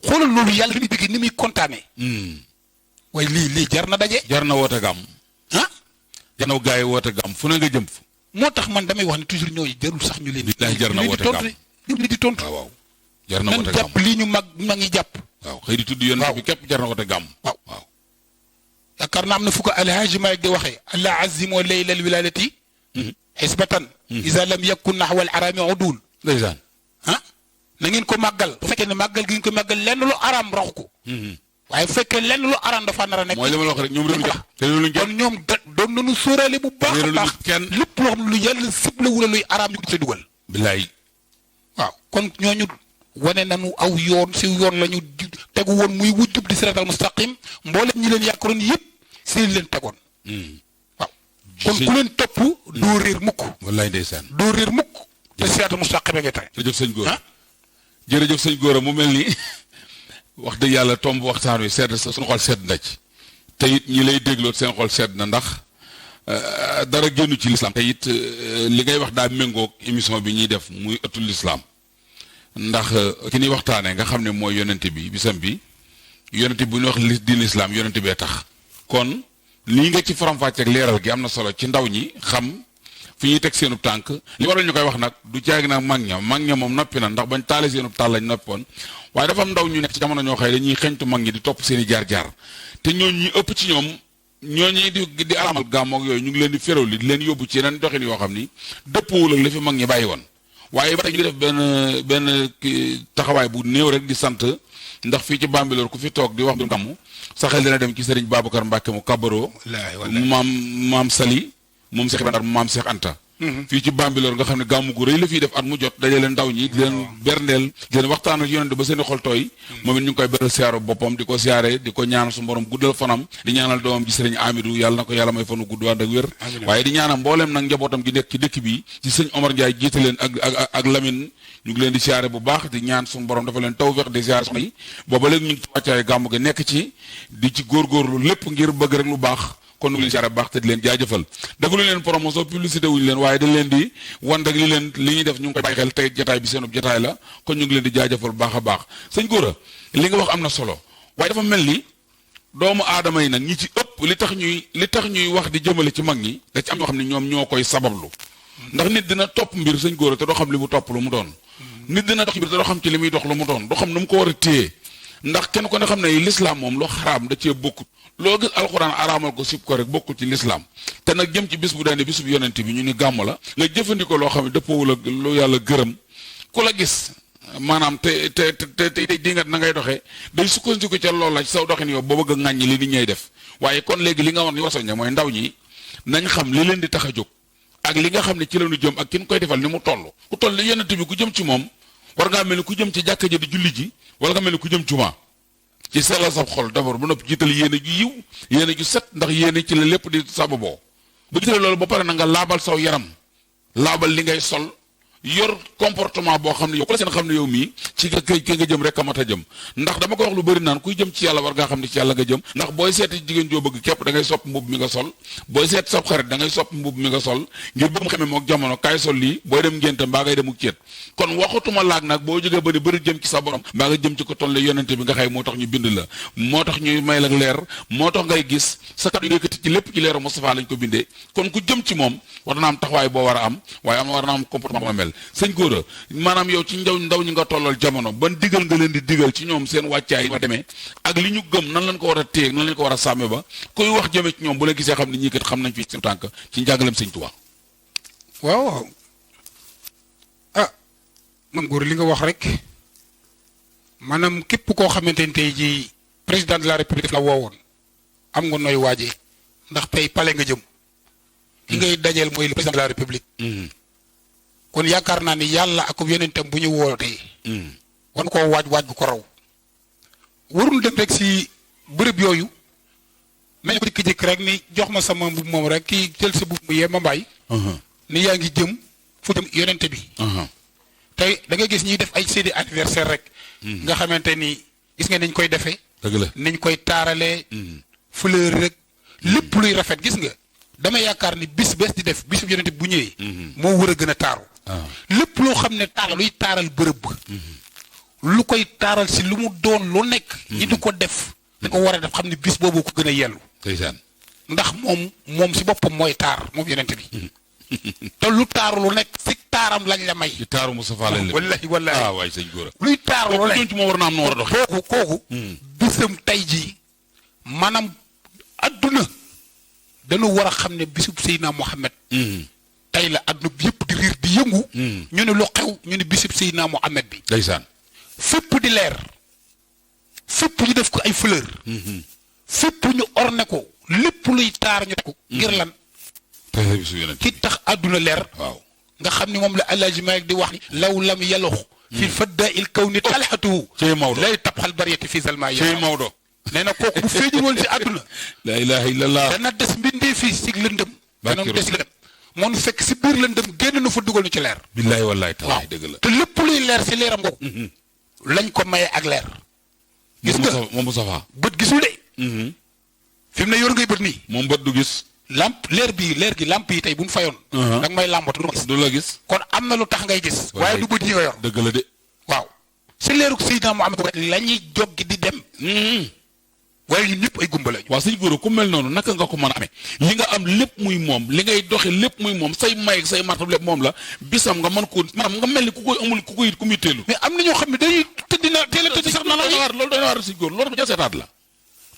xoolal loolu yàlla li muy bëgg ni muy kontaane waaye lii jar na daje jar na woote gàmm jar na gaa yi woote gàmm fu ne nga jëm fa moo tax man damay wax ne toujours ñooñu jarul sax ñu leen jar na woote gàmm di tontu waaw jar na woote gàmm jàpp lii ñu mag ngi jàpp waaw xëy di tudd yoon bi képp jar na woote gàmm waaw yaakaar naa am na fu ko alhaaji Maalik di waxee allah azimoo layla al wiladati xisbatan isa lam yakun naxwa al arami udul ndeysaan na ngeen ko màggal bu fekkee ne màggal gi ngeen ko màggal lenn lu araam raxu ko waaye bu fekkee lenn lu araam dafa nar a nekk mooy li ma la wax rek ñoom réew te loolu kon ñoom doon nañu sóoraale bu baax a baax kenn lépp loo xam ne lu yàlla sibla wala luy araam ñu ko ci dugal bilaay waaw kon ñooñu wane nañu aw yoon si yoon la ñu tegu woon muy wujjub di siraatal mustaqim mboolem ñi leen yaakaaroon yëpp si leen tegoon waaw kon ku leen topp doo réer mukk wallaay ndeysaan doo réer mukk te siraatal mustaqim ngay teg jërëjëf sëñ góor jërëjëf sëñ góor mu mel ni wax dëgg yàlla tomb waxtaan wi sedd suñu xol sedd na ci te it ñi lay dégloot seen xol sedd na ndax dara génnu ci lislaam te it li ngay wax daa méngoog émission bi ñuy def muy ëttul lislaam ndax ki ñuy waxtaanee nga xam ne mooy yonente bi bisam bi yonente bi bu ñu wax di lislaam yonente bee tax kon lii nga ci faram-fàcce ak leeral gi am na solo ci ndaw ñi xam fi ñuy teg seenub tànk li waral ñu koy wax nag du caagi nag mag ña moom noppi na ndax bañ taale seenub taal lañ noppoon waaye dafa am ndaw ñu nekk ci jamono ñoo xëy dañuy xeñtu mag ñi di topp seen i jaar-jaar te ñooñu ñi ëpp ci ñoom ñooñu di alamal gàmmoog yooyu ñu ngi leen di féraw li di leen yóbbu ci yeneen doxin yoo xam ni dëppoowul ak la fi mag ñi bàyyi woon waaye ba tey ñu ngi def benn taxawaay bu néew rek di sant ndax fii ci Bambilor ku fi toog di wax du gàmmu sa xel dina dem ci Serigne Babacar Mbacke mu Kabaro maam Sali moom Cheikh Ibrahima maam Cheikh Anta fii ci Bambilor nga xam ne gàmmu gu rëy la fii def at mu jot dajale ndaw ñi di leen berndeel di leen waxtaan ak yonent ba seen i xol tooy moom it ñu ngi koy beral siyaaro boppam di ko siyaare di ko ñaanal su borom guddal fanam di ñaanal doomam ji Sëriñ Amidou yàlla na ko yàlla may fanu gudd ànd ak wér waaye di ñaanal mbooleem nag njabootam gi nekk ci dëkk bi ci sëñ Omar Ndiaye jiite leen ak Lamine ñu ngi leen di siyaare bu baax di ñaan suñu borom dafa leen tawfeex di siyaare soxna yi booba léegi ñu ngi ci wàccaay gàmmu gi nekk ci di ci góorgóorlu lépp ngir bëgg rek lu baax kon nu ngi leen siyaare bu baax te di leen jaajëfal defu leen promotion publicité wuñu leen waaye dañ leen di wan rek li ñuy def ñu ngi koy bàyyi xel tey jataay bi seenub jataay la kon ñu ngi leen di jaajëfal bu baax a baax sëñ Gora li nga wax am na solo waaye dafa mel ni doomu aadama yi nag ñi ci ëpp li tax ñuy wax di jëmale ci mag ñi da ci am ñoo xam ne ñoom ñoo koy sabablu ndax nit dina topp mbir sëñ Gora te doo xam li mu topp lu mu doon nit dina dox mbir te doo xam ci li muy dox lu mu doon doo xam nu mu ko war a téye ndax kenn ko ne xam ne lislaam moom lu xaraam da cee bokkut loo gis alxuraan araamal ko sib ko rek bokkul ci lislaam te nag jëm ci bis bu dee ne bis bu yonent bi ñu ni gàmm la nga jëfandikoo loo xam ne dëppoowul ak lu yàlla gërëm ku la gis maanaam te di nga na ngay doxee day sukkandiku ca loolu la ci saw doxin yow boo bëgg a ŋàññi li nit ñay def waaye kon léegi li nga war ni wasoñe mooy ndaw ñi nañ xam li leen di tax a jóg ak li nga xam ne ci lañu jëm ak kin koy defal ni mu toll ku toll ni yonent bi ku jëm ci moom war ngaa mel ni ku jëm ci jàkka ja di julli ji wala nga mel ni ku jëm jumaa ci sellal sa xol d'abord ba noppi jiital yéene ju yiw yéene ju set ndax yéene ci la lépp di sababoo bu jiitalee loolu ba pare na nga laabal saw yaram laabal li ngay sol yor comportement boo xam ne yow ku la seen xam ne yow mii ci nga jëm rek a mat a jëm ndax dama ko wax lu bëri naan kuy jëm ci yàlla war ngaa xam ne ci yàlla nga jëm ndax booy seeti jigéen joo bëgg képp da ngay sopp mbubb mi nga sol booy seet sab xarit da ngay sopp mbubb mi nga sol ngir ba mu xamee mook jamono kaay sol lii booy dem ngénte mbaa ngay demuk ceet kon waxatuma laag nag boo jógee ba ne bëri jëm ci sa borom mbaa nga jëm ci ko tolle yonente bi nga xëy moo tax ñu bind la moo tax ñuy may la leer moo tax ngay gis sa kàddu yëkkati ci lépp ci leeru Moustapha lañ ko bindee kon ku jëm ci moom war na am taxawaay boo war a am waaye war na am comportement boo mel sëñ Gora maanaam yow ci ndaw ñi nga tollal jamono ban digal nga leen di digal ci ñoom seen wàccaay nga demee ak li ñu gëm nan lañ ko war a téye nan lañ ko war a sàmme ba kuy wax jëme ci ñoom bu la gisee xam ne ñii kat xam nañ fi seen tànk ci njàngaleem sëñ Tuubaa. waaw ah man Gora li nga wax rek maanaam képp koo xamante ni tey jii président de la république la woowoon am nga nooy waajee ndax tey pale nga jëm. ki ngay dajeel mooy le président de la république. kon yaakaar naa ni yàlla ak yonentam bu ñu wootee. wan koo waaj bu ko raw. warul dem rek si bërëb yooyu. mais ko jékki-jékki rek ni jox ma sama mbubb moom rek kii jël sa mbubb mu yee ma mbaay. ni yaa ngi jëm fu jëm yonente bi. tey da nga gis ñuy def ay seeni anniversaire rek. nga xamante ni gis nga niñ koy defee. dëgg la niñ koy taaralee. fleur rek lépp luy rafet gis nga. dama yaakaar ni bis bees di def bisu yonente bi bu ñëwee. moo war a gën a taaru. lépp loo xam ne taar luy taaral bërëb ba lu koy taaral si lu mu doon lu nekk ñi di ko def da ko war a def xam ne bis boobu ko gën a yellu ndax moom si boppam mooy taar moom yonent bi te lu taaru lu nekk si taaram lañ la may ci taaru Moustapha lañ la wallahi waay sëñ Gora luy taaru lu nekk ci moo war na am na war a dox kooku bisam tey jii maanaam adduna dañu war a xam ne bisub Seydina Mohamed tey la àdduna bi yëpp di riir di yëngu. ñu ne lu xew ñu ne bisib Seydina Muhammad bi. ndeysaan. fépp di leer. fépp ñu def ko ay fleur. fépp ñu orne ko lépp luy taar ñu def ko. ngir lan. tey bisu yeneen ki tax àdduna leer. waaw nga xam ni moom la El Hadj Malick di wax ni. law lam yalox. fi fadda il kaw ni talxatu. cey Maodo lay tabxal bariyati fi zalma yi. cey Maodo. nee na kooku bu feeñul woon si àdduna. la ilaha illallah. dana des mbindee fii si lëndëm. dana des lëndëm. moo nu fekk si biir lëndëm génn nu fa dugal nu ci leer. billaay wallaay taalaay dëgg la. te lépp luy leer si leeram googu. lañ ko maye ak leer. gis nga moom Moustapha. bët gisul de. fi mu ne yor ngay bët nii. moom bët du gis. lamp leer gi lamp yi tey bu ñu fayoon. da nga may làmbatu du ma gis. du la gis. kon am na lu tax ngay gis. waaye du bët yi nga yor. dëgg la de. waaw si leerug Seydina Muhammad rek la ñuy joggi di dem. waaye ñun ñëpp ay gumba lañu. waaw sëñ Gora ku mel noonu naka nga ko mën a amee li nga am lépp muy moom li ngay doxe lépp muy moom say may ak say martab lépp moom la bisam nga mën koo maanaam nga mel ni ku koy amul ku koy ku muy teelu. mais am na ñoo xam ne dañuy tëdd na teel a tëdd sax na la loolu doy na waar sëñ Gora loolu dafa seetaat la.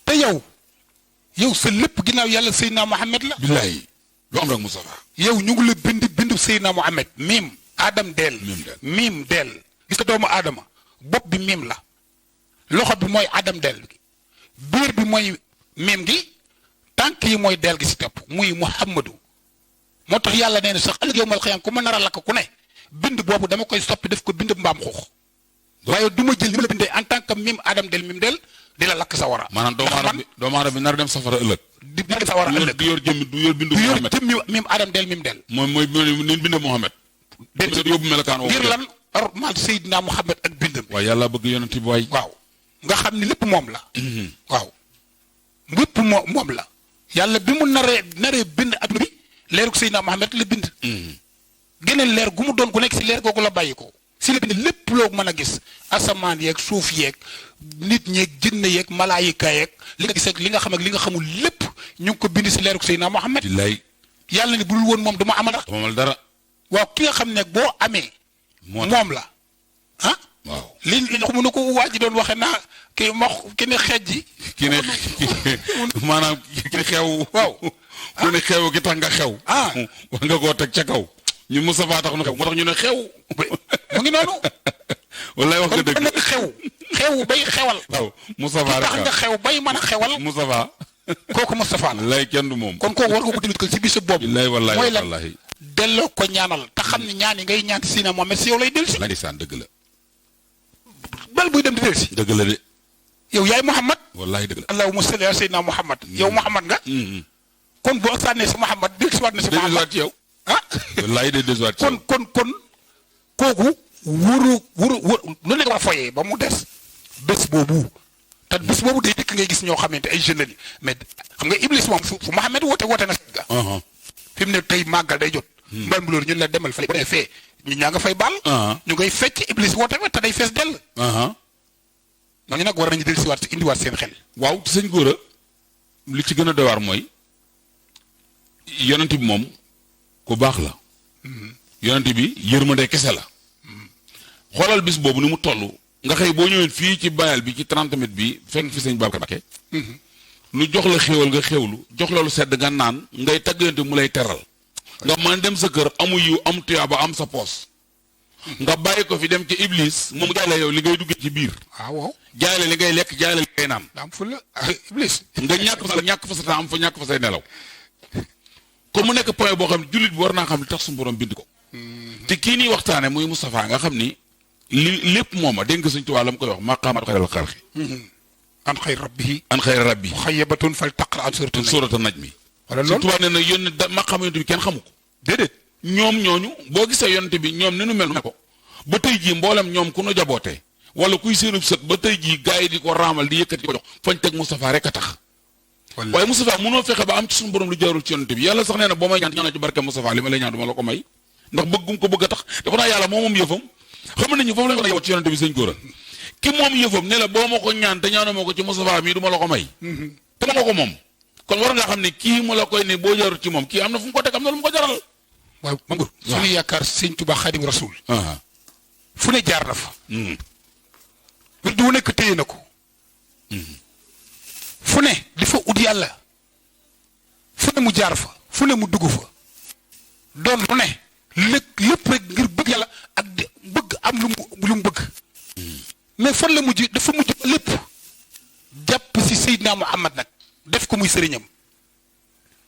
te yow sa lépp ginnaaw yàlla Seydina Muhammad la. billaay lu am rek Moustapha. yow ñu ngi la bindu Seydina Muhammad miim Adam deel. miim deel gis nga doomu Adama bopp bi miim la loxo bi mooy Adam deel biir bi mooy miim gi tànk yi mooy deel gi si topp muy Muhammadu moo tax yàlla nee na sax ëllëg yawmal qiyaam ku ma nar a lakk ku ne bind boobu dama koy soppi def ko bind mbaam xuux waaye du ma jël li ma la bindee en tant que miim Adam del miim del di la lakk sa wara. maanaam doomu aadama bi nar a dem safara ëllëg. di nar a dem safara ëllëg du yor jëmmi du yor bindu Muhammad. du yor jëmmi miim Adam del miim del. mooy ni bind Muhammad. déedéet yóbbu melakaan ngir lan ormal Seydina Muhammad ak bindam. waaw yàlla bëgg yonent bi waay. waaw nga xam ni lépp moom la. waaw lépp moom la. yàlla bi mu naree bind adduna bi leerug Seydina Muhammad la bind. geneen leer gu mu doon ku nekk si leer googu la bàyyi ko. si la bind lépp loo mën a gis asamaan yeeg suuf yeeg nit ñeeg jënn yeeg malaayika yeeg li nga gis ak li nga xam ak li nga xamul lépp ñu ngi ko bind si leerug Seydina Muhammad. billaay yàlla ni bu dul woon moom dama amal dara. dama amal dara. waaw ki nga xam ne boo amee. moom la ah. waaw li mu ne ko waa ji doon waxee naa kii mox ki ne xeej ji. ki ne maanaam ki ne xew. waaw ku ne xew ki tax nga xew. war nga koo teg ca kaw. ñun Moustapha tax nu xew moo tax ñu ne xew. mu ngi noonu. wallaay wax nga dëgg kon xew bay xewal. waaw Moustapha tax nga xew bay mën a xewal. Moustapha. kooku Moustapha la. lay kenn du moom. kon kooku war nga ko tamit si bisu boobu. lay wallaay mooy lan wallaay. delloo ko ñaanal te xam ne ñaan yi ngay ñaan si na Mohamed si yow lay dellusi. la ndeysaan dëgg la. bal buy dem di dellusi. dëgg la de. yow yaay Mouhamad. wallaay dëgg la. allahumma salli ala sayyidina Mouhamad. yow Mouhamad nga. kon boo sànnee si Mouhamad dellusiwaat na si Mouhamad. dellusiwaat ci yow. wallaay de dellusiwaat ci yow. kon kooku wuru lu nekk war a foyee ba mu des bés boobu te bés boobu day dëkk ngay gis ñoo xamante ay jeunes lañu mais xam nga Iblis moom fu Mouhamad woote na ga fi mu ne tey màggal day jot. mbal mi loolu ñun la demal fële bu dee fee ñu ñaa nga fay baal. ñu ngay fecc Iblis woote fa te day fees dell. ñooñu nag war nañu dellusiwaat si indiwaat seen xel. waaw sëñ Gora li ci gën a doy waar mooy yonent bi moom ku baax la. yonent bi yërmande kese la. xoolal bis boobu ni mu toll. nga xëy boo ñëwee fii ci bayal bi ci 30 mètres bi fekk fi sëñ Babacar Mbacké. nu jox la xéwal nga xéwlu jox loolu sedd nga naan ngay tàggante mu lay teral. nga mën dem sa kër amu yiw am tuyaaba am sa poos. nga bàyyi ko fi dem ci Iblis moom jaay la yow li ngay duggee ci biir. waaw jaay la li ngay lekk jaay la li ngay naan. am fu la Iblis. nga ñàkk fa sa temps am fa ñàkk fa say nelaw. kon mu nekk point boo xam ne jullit bi war naa xam li tax suñu borom bind ko. te kii nii waxtaane muy Moustapha nga xam ni lépp mooma dégg nga Sëñ Tuubaa la mu koy wax maqaamaat xayral xalqi. an xayri rabbihi. an xayri rabbi. muxayyabatun fal taqra an suurata najmi. wala Sëñ loolu Tuubaa nee na yónni maqaama yonent bi kenn xamu ko. déedéet. ñoom ñooñu boo gisee yonent bi ñoom ni nu mel ko ba tey jii mboolem ñoom ku nu jabootee wala kuy seenub sët ba tey jii gars yi di ko raamal di yëkkati ko jox fañ teg Moustapha rek a tax. waaye Moustapha mënoo fexe ba am ci suñu borom lu jaarul ci yonent bi yàlla sax nee na boo may ñaan ñaanal ci barke Moustapha li ma lay ñaan du ma la ko may ndax bëggum ko bëgg a tax dafa naa yàlla moom yëfam xam nañu foofu la ñu yow ci yonent bi sëñ Gora ki moom yëfam ne la boo ma ko ñaan te ñaanoo ma ko ci Moustapha mii du ma la ko may te ma ko moom kon war nga xam ne kii mu la koy ne boo jaarul ci moom kii am na fu mu ko teg am na lu mu ko jaral. waaw Mangour. waaw suñu yaakaar sëñ Tuubaa Xaadim Rasuul. fu ne jaar na fa. wirdu wu nekk téye na ko. fu ne di fa ut yàlla. fu ne mu jaar fa fu ne mu dugg fa. doon lu ne lépp rek ngir bëgg yàlla ak bëgg am lu mu bëgg. mais fan la mujj dafa mujj lépp jàpp si Seydina Muhammad nag def ko muy sëriñam.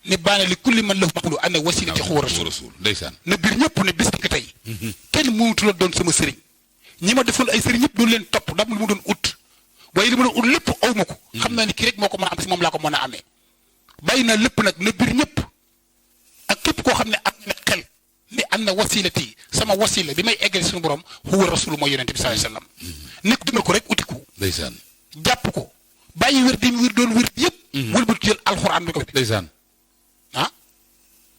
ne baana li kulli man lahu maqulu ana wasilati xuwa rasul ndeysaan na biir ñëpp ne bis nga tey kenn mënutu la doon sama sëriñ ñi ma defoon ay sëriñ ñëpp doon leen topp dam li mu doon ut waaye li ma doon ut lépp aw ma ko xam naa ni kii rek moo ko mën a am si moom laa ko mën a amee bàyyi naa lépp nag na biir ñëpp ak képp koo xam ne am na xel ne am na wasilati sama wasila bi may eggale suñu borom xuwa rasul mooy yonente bi sallallahu alayhi wasallam nekk dina ko rek uti ko ndeysaan jàpp ko bàyyi wér di wér doon wér yëpp wëlbatu jël alxuraan bi ko ndeysaan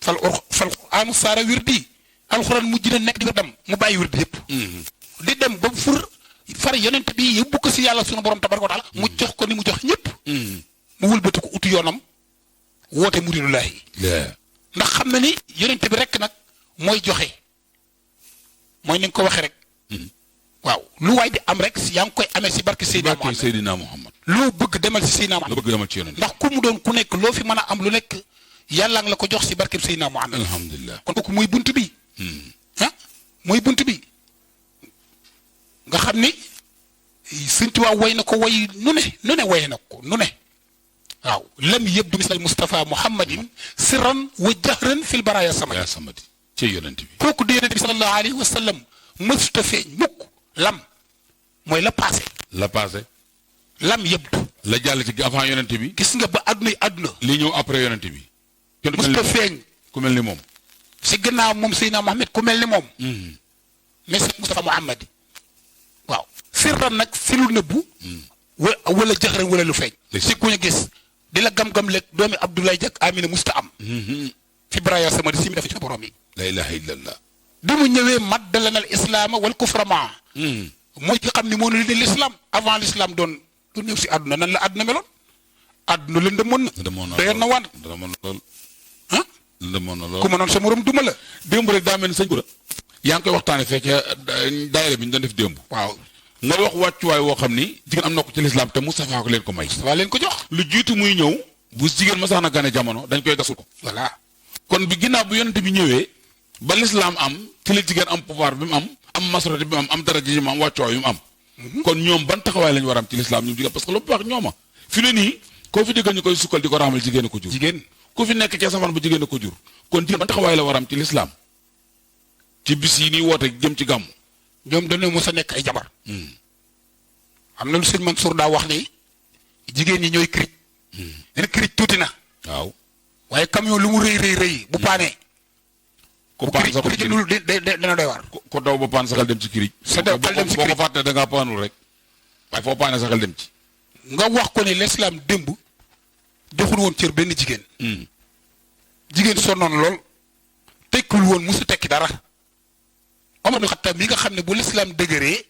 fal quraanu saara wirdi alxuraan mujj na nekk di ko dem mu bàyyi wirdi yëpp. di dem ba far yonent bi yóbbu ko si yàlla sunu borom tabaraka wa taala mu jox ko ni mu jox ñëpp. mu wëlbati ko utu yoonam woote muridullaahi. ndax xam na ni yonent bi rek nag mooy joxe mooy ni nga ko waxee rek. waaw lu waay di am rek yaa ngi koy amee si barke Seydina Muhammad. loo bëgg demal si Seydina Muhammad. loo bëgg demal ci yonent ndax ku mu doon ku nekk loo fi mën a am lu nekk. yàlla nga la ko jox si barkeb Seydina Muhammad. alhamdulilah kon kooku muy bunt bi. muy bunt bi. nga xam ni Sëñ Tuubaa way na ko way nu ne way na ko nu ne. waaw lam yabdu misal Mustafa Muhammadin sirran wa jahran fil baraaya samadi. yaa samadi ci yonent bi. kooku di yonent bi sallallahu alayhi wa sallam mësuta feeñ mukk lam mooy la passé. la passé. lam yabdu. la jàll ci avant yonent bi. gis nga ba àdduna yi àdduna. li ñëw après yonent bi. mësuta feeñ. ku mel ni moom. si gannaaw moom Seydina Muhammad ku mel ni moom. mais c'est Mustafa Muhammad waaw. sirran nag si lu nëbbu. wala jaxran wala lu feeñ. si ku ñu gis di la gam-gam lekk doomi Abdoulaye Diak Amina musta am. fi Braya sama di si mi def ci borom yi. la ilaha illallah. bi mu ñëwee maddalana al islaama wal kufra maa. mooy ki xam ni moo ne l'islam avant l'islam doon ñëw si àdduna nan la àdduna meloon. àdduna lëndëmoon na. doyoon na waan. lëndëmoon na lool ku ma noon sa morom duma la. démb rek daa mel ni sëñ Gora. yaa ngi koy waxtaanee fekk daayira bi ñu doon def démb. waaw nga wax wàccuwaay woo xam ni jigéen am na ko ci lislaam te Moustapha ko leen ko may. waa leen ko jox. lu jiitu muy ñëw bu jigéen masaana gane jamono dañ koy gasul ko. voilà kon bi ginnaaw bu yonent bi ñëwee ba lislaam am ci la jigéen am pouvoir bi mu am masorote bi mu am daraja yi mu am wàccuwaay bi mu am. kon ñoom ban taxawaay lañu war a am ci lislaam ñoom jigéen parce que lu baax ñooma fi ne nii koo fi dégg ñu koy sukkal di ko raamal jigéen a ko jur. jigéen ku fi nekk ca safaan ba jigéen a ko jur kon jigéen ban taxawaay la war a am ci lislaam ci bis yi nii woote jëm ci gàmmu. ñoom dañoo mos a nekk ay jabar. am na lu sëñ Mansour daa wax ni jigéen ñi ñooy kirij. nee na kirij tuuti na. waaw waaye camion lu mu rëy bu paanee. ku paan sax dana doy waar. ko daw ba paan saxal dem ci kirij. sa daw dem ci kirij boo ko fàttee da ngaa paanul rek waaye foo paanee saxal dem ci. nga wax ko ni l'islam démb joxul woon cër benn jigéen. jigéen sonnoon lool tekkul woon musu tekki dara. Omar ibn Khattab mi nga xam ne bu l'islam dëgëree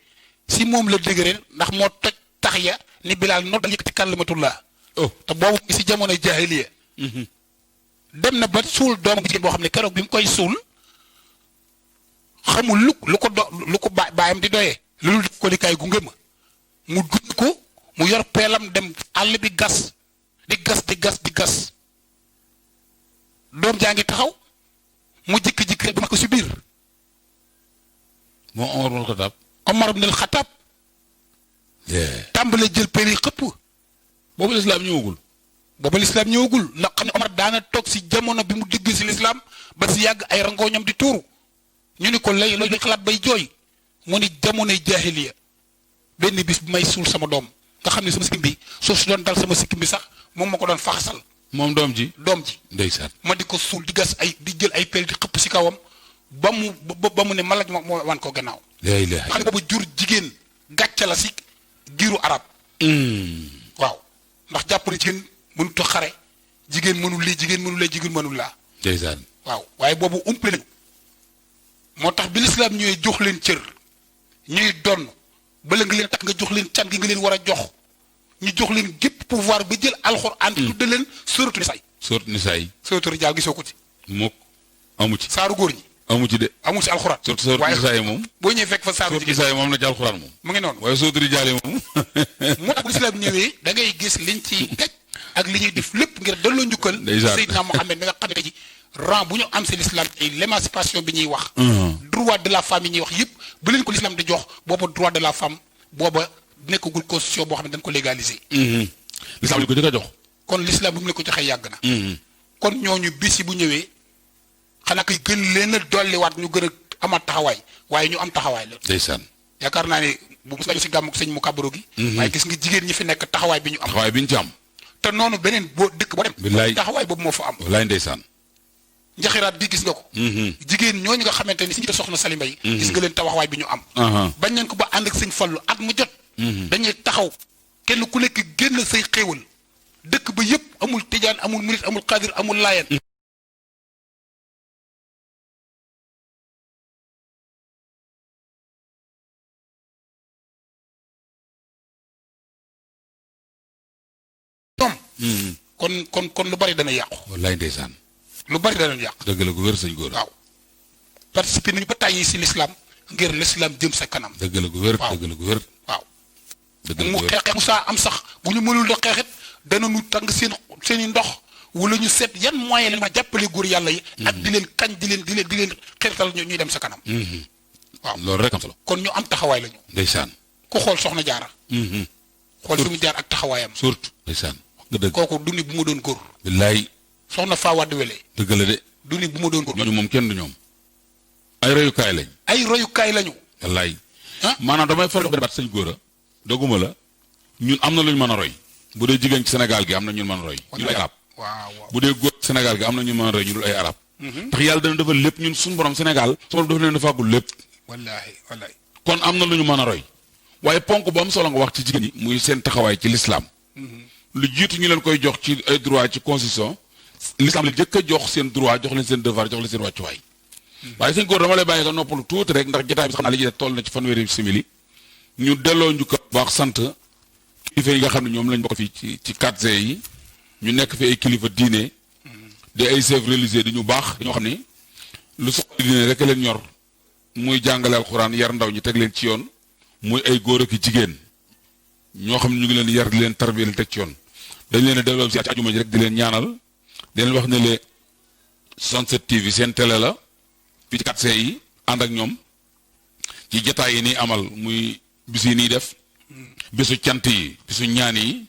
si moom la dëgëree ndax moo toj tax ya ni Bilaal noot dal yëkkati kalimatullah. te boobu si jamono jaahiliya dem na ba suul doomu jigéen boo xam ne keroog bi mu koy suul xamul lu ko baayam di doyee. loolu def ko li kaay gunge ma mu dugg ko mu yor peelam dem àll bi gas di gas doom jaa ngi taxaw mu jikki-jikki rek ba ko si biir. moo Omar ibn Khattab. Omar ibn Khattab. tàmbale jël peel yi xëpp. boobu lislaam ñëwagul. ndax xam ne Omar daana toog si jamono bi mu dégg si lislaam ba si yàgg ay rangooñam di tuuru ñu ni ko lay looy xalaat bay jooy mu ni jamonoy jaahiliya benn bis bi may suul sama doom nga xam ne sama sikkim bi suuf si doon dal sama sikkim bi sax moom ma ko doon faxasal. moom doom ji. ndeysaan. ma di ko suul di gas di jël ay peel di xëpp si kawam ba mu ne malaj moo wan ko gannaaw. xam ne boobu jur jigéen gàcce la si giiru arab. waaw ndax jàpp na jigéen mënut a xare jigéen mënul lii jigéen mënul laa. ndeysaan. waaw waaye boobu umple nañu moo tax bi lislaam ñëwee jox leen cër ñuy donn bala nga leen tax nga jox leen can gi nga leen war a jox ñu jox leen gépp pouvoir ba jël alxuraan tudde leen sóoratu nisaa yi. sóoratu rijaal gisoo ko ci. mukk amu ci. saaru góor ñi. amu ci de. amu ci alxuraan. sóoratu nisaa yi moom. boo ñëwee fekk fa saaru jigéen nisaa yi moom na ci alxuraan moom. mu ngi noonu. waaye sóoratu rijaal yi moom. moo tax bu lislaam ñëwee da ngay gis liñ ci teg ak li ñuy def lépp ngir delloo njukkal. Seydina Mohamed mi nga xam ne ci rang bu ñu am si l'islam ay l'émancipation bi ñuy wax. droit de la femme yi ñuy wax yëpp bu leen ko l'islam di jox booba droit de la femme booba nekkagul constitution boo xam ne dañ ko légaliser. l'islam li ko jëkk a jox. kon l'islam bu mu la ko joxee yàgg na. kon ñooñu bis yi bu ñëwee xanaa koy gën leen a dolliwaat ñu gën a amaat taxawaay waaye ñu am taxawaay la. ndeysaan. yaakaar naa ne bu mu si gàmmu sëñ mu kabaro gi. waaye gis nga jigéen ñi fi nekk taxawaay bi ñu am. taxawaay bi ñu ci am. te noonu beneen boo dëkk boo dem. billaay taxawaay boobu moo fa am. wallaay ndeysaan. njaxiraat bi gis nga ko. jigéen ñooñu nga xamante ni si soxna Sali Mbay. gis nga leen taxawaay bi ñu am. bañ nañ ko ba ànd ak sëñ Fallu at mu jot. dañuy taxaw kenn ku nekk génn say xéewal dëkk ba yëpp amul tijaan amul murit amul xaadir amul laayeen. kon lu bari dana yàqu. wallaay ndeysaan. lu bari dana yàqu. dëgg la gu wér sëñ góor. waaw participer nañu ba tàyyi si l'islam ngir l'islam jëm sa kanam. dëgg la gu wér. dëgg la gu wér. waaw. dëgg la gu mu wér xeexee Musaa am sax bu ñu mënul la xeexit danañu tàng seen i ndox wala ñu seet yan moyen la ma jàppale góor yàlla yi. ak di leen kañ di leen xeetal ñuy dem sa kanam. waaw loolu rek am solo. kon ñu am taxawaay lañu. ndeysaan. ku xool soxna jaara. xool fi mu jaar ak taxawaayam. surtout ndeysaan. nga dëgg kooku du ni bu ma doon góor. billaay. soxna Faa Wade Wele. dëgg la de. du ni bu ma doon góor. ñooñu moom kenn du ñoom. ay royukaay lañ. ay royukaay lañu. wallaay. maanaam damay faral di baat sëñ góor a doguma la ñun am na lu ñu mën a roy. bu dee jigéen ci Sénégal gi am na ñu mën a roy. ñu ay arab. waaw bu dee góor Sénégal gi am na ñu mën a roy ñu dul ay arab. ndax yàlla dana defal lépp ñun suñu borom Sénégal. suñu borom dafa leen defagul lépp. wallaahi. kon am na lu ñu mën a roy. waaye ponk bu am solo nga wax ci jigéen ñi muy seen taxawaay ci l'islam. lu jiitu ñu leen koy jox ci ay droit ci constitution. l'islam la jëkk a jox seen droit jox leen seen devoir jox leen seen wàccuwaay. waaye sëñ góor dama lay bàyyi nga noppalu tuuti rek ndax jotaay bi xam naa li ci toll na ci fanweeri simili. ñu delloo njukkal baax sant kilifa yi nga xam ne ñoom lañ bokk fii ci 4G yi ñu nekk fi ay kilifa diine di ay chefs religieux di ñu baax dañoo xam ni lu soxla diine rek leen ñor muy jàngale alxuraan yar ndaw ñi teg leen ci yoon muy ay góor ak jigéen ñoo xam ne ñu ngi leen di yar di leen tarbiya leen teg ci yoon dañ leen a delloo si ci àjjuma ji rek di leen ñaanal di leen wax ne le 67 TV seen télé la fii ci 4C yi ànd ak ñoom ci jotaay yi nii amal muy bis yi nii def bisu cant yi bisu ñaan yi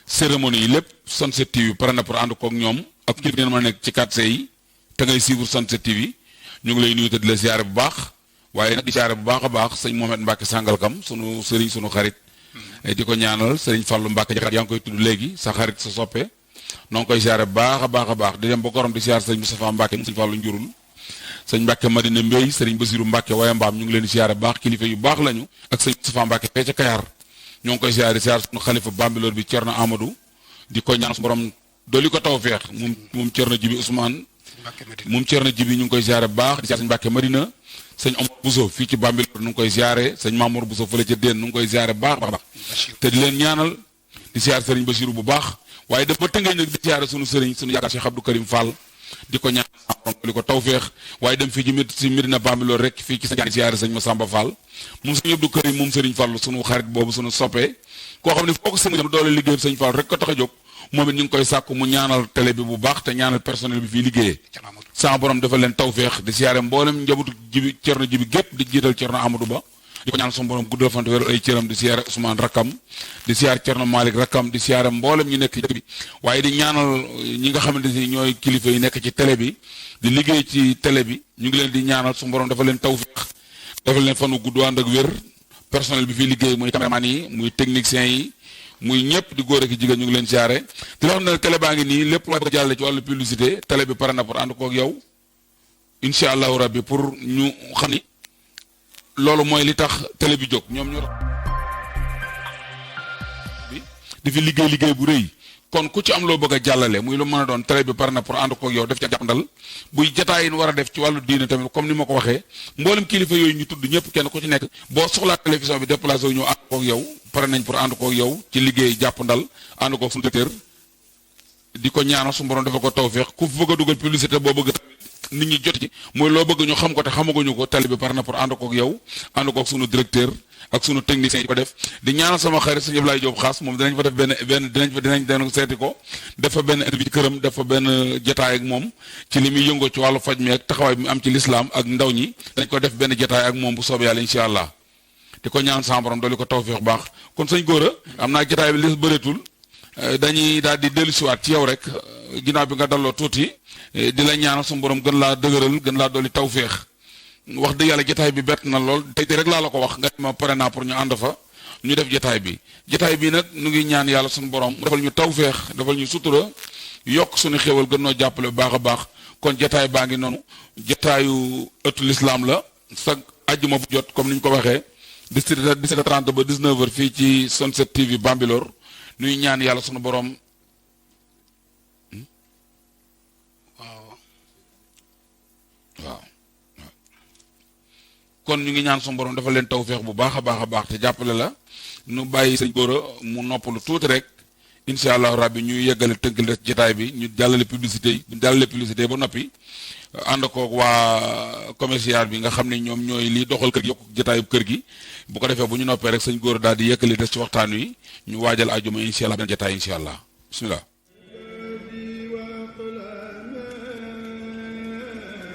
cérémonie yi lépp 67 TV pare na pour ànd koog ñoom ak kilifa ngeen mën a nekk ci 4C yi te ngay suivre 67 TV ñu ngi lay nuyu te di la siyaare bu baax waaye nag di siyaare bu baax a baax sëñ Mohamed Mbacke Sangalkam sunu sëriñ sunu xarit di ko ñaanal sëriñ Fallou Mbacke yaa ngi koy tudd léegi sa xarit sa soppe noo ngi koy siyaare bu baax a baax di dem ba gorom di siyaare sëñ Moustapha Mbacke sëñ Fallou Njurul sëñ Mbacke Madina Mbey sëriñ Basirou Mbacke waaye mbaam ñu ngi leen di siyaare bu baax kilifa yu baax lañu ak sëñ Moustapha Mbacke fee ca Kayar ñoo ngi koy siyaare sunu xalifa Bambilor bi Thierno Amadou di ko ñaan su borom dooli ko tawfeex moom Thierno Jibi Ousmane moom Thierno Jibi ñu ngi koy ziare baax di ziare sëñ Mbacke Madina sëñ Omar Bousso fii ci Bambilor nu ngi koy ziare sëñ Mamour Bousso fële ca Déen nu ngi koy ziare baax te di leen ñaanal di ziare sëriñ Bachirou bu baax waaye dem ba tëngee nag di ziare sunu sëriñ sunu yaakaar Cheikh Abdou Karim Fall di ko ñaan li ko tawfeex waaye dem fii ci Medina Bambilor rek fii ci sëñ ziare sëñ Massamba Fall moom sëñ Abdou Karim moom sëriñ Fall sunu xarit boobu sunu soppee koo xam ne foo ko sëñ doole liggéey sëñ Fall rek ko tax a jóg moom it ñu ngi koy sàkku mu ñaanal télé bi bu baax te ñaanal personnel bi fii liggéeyee sama borom dafa leen tawfeex di siyaare mboolem njabootu jibi Cerno Jibi gépp di jiital Cerno Amadou Ba di ko ñaanal sama borom guddal fan wéral ay cëram di siyaare Ousmane rakkam di siyaare Cerno Malick rakkam di siyaare mboolem ñu nekk ci dëkk bi waaye di ñaanal ñi nga xamante ni ñooy kilifa yi nekk ci télé bi di liggéey ci télé bi ñu ngi leen di ñaanal sama borom dafa leen tawfeex dafa leen fanu gudd ànd ak wér personnel bi fii liggéey muy caméraman yi muy technicien yi muy ñëpp di góor ak jigéen ñu ngi leen siyaare di la wax ne télé baa ngi nii lépp loo bëgg a jàlle ci wàllu publicité télé bi pare na pour ànd koog yow incha allahu rabbi pour ñu xam ni loolu mooy li tax télé bi jóg ñoom ñoo di fi liggéey bu rëy kon ku ci am loo bëgg a jàllale muy lu mën a doon télé bi pare na pour ànd koog yow def ci jàppandal buy jataay yi war a def ci wàllu diine tamit comme ni ma ko waxee mboolem kilifa yooyu ñu tudd ñëpp kenn ku ci nekk boo soxlaa télévision bi déplacé wu ñu ànd koog yow pare nañ pour ànd koog yow ci liggéey jàppandal ànd koog suñu directeur di ko ñaanal su borom dafa ko tawfeex ku bëgg a dugal publicité boo bëgg nit ñi jot ci mooy loo bëgg ñu xam ko te xamaguñu ko télé bi pare na pour ànd koog yow ànd koog suñu directeur ak sunu technicien yi ko def di ñaanal sama xarit sëñ Ablaye Diop xaas moom dinañ fa def dinañ seeti ko dafa benn interview ci këram dafa benn jotaay ak moom ci li muy yëngoo ci wàllu faj mi ak taxawaay bi mu am ci lislaam ak ndaw ñi dañ ko def benn jotaay ak moom bu soobee yàlla incha allah di ko ñaan sama borom dooli ko tawfeex baax kon sëñ Gora am naa jotaay bi li bëreetul dañuy daal di dellusiwaat ci yow rek ginnaaw bi nga dalloo tuuti di la ñaanal sama borom gën laa dëgëral gën laa dooli tawfeex wax dëgg yàlla jotaay bi bett na lool tey rek laa la ko wax nga ma pare naa pour ñu ànd fa ñu def jotaay bi nag nu ngi ñaan yàlla suñu borom mu defal ñu tawfeex defal ñu sutura yokk suñu xéwal gën noo jàppale bu baax a baax kon jotaay baa ngi noonu jotaayu ëttu lislaam la sa àjjuma bu jot comme ni ñu ko waxee 17h30 ba 19h fii ci 67 TV Bambilor nuy ñaan yàlla suñu borom waaw kon ñu ngi ñaan suñu borom dafa leen tawfeex bu baax a baax te jàppale la nu bàyyi sëñ Gora mu noppalu tuuti rek incha allah rabbi ñu yeggale tënkal rek jotaay bi ñu jàllale publicité ba noppi ànd koog waa commercial bi nga xam ne ñoom ñooy liy doxal kër gi yokk jotaayu kër gi bu ko defee bu ñu noppee rek sëñ Gora daal di yekkali des ci waxtaan wi ñu waajal ajuma incha allah benn jotaay incha allah bismillah.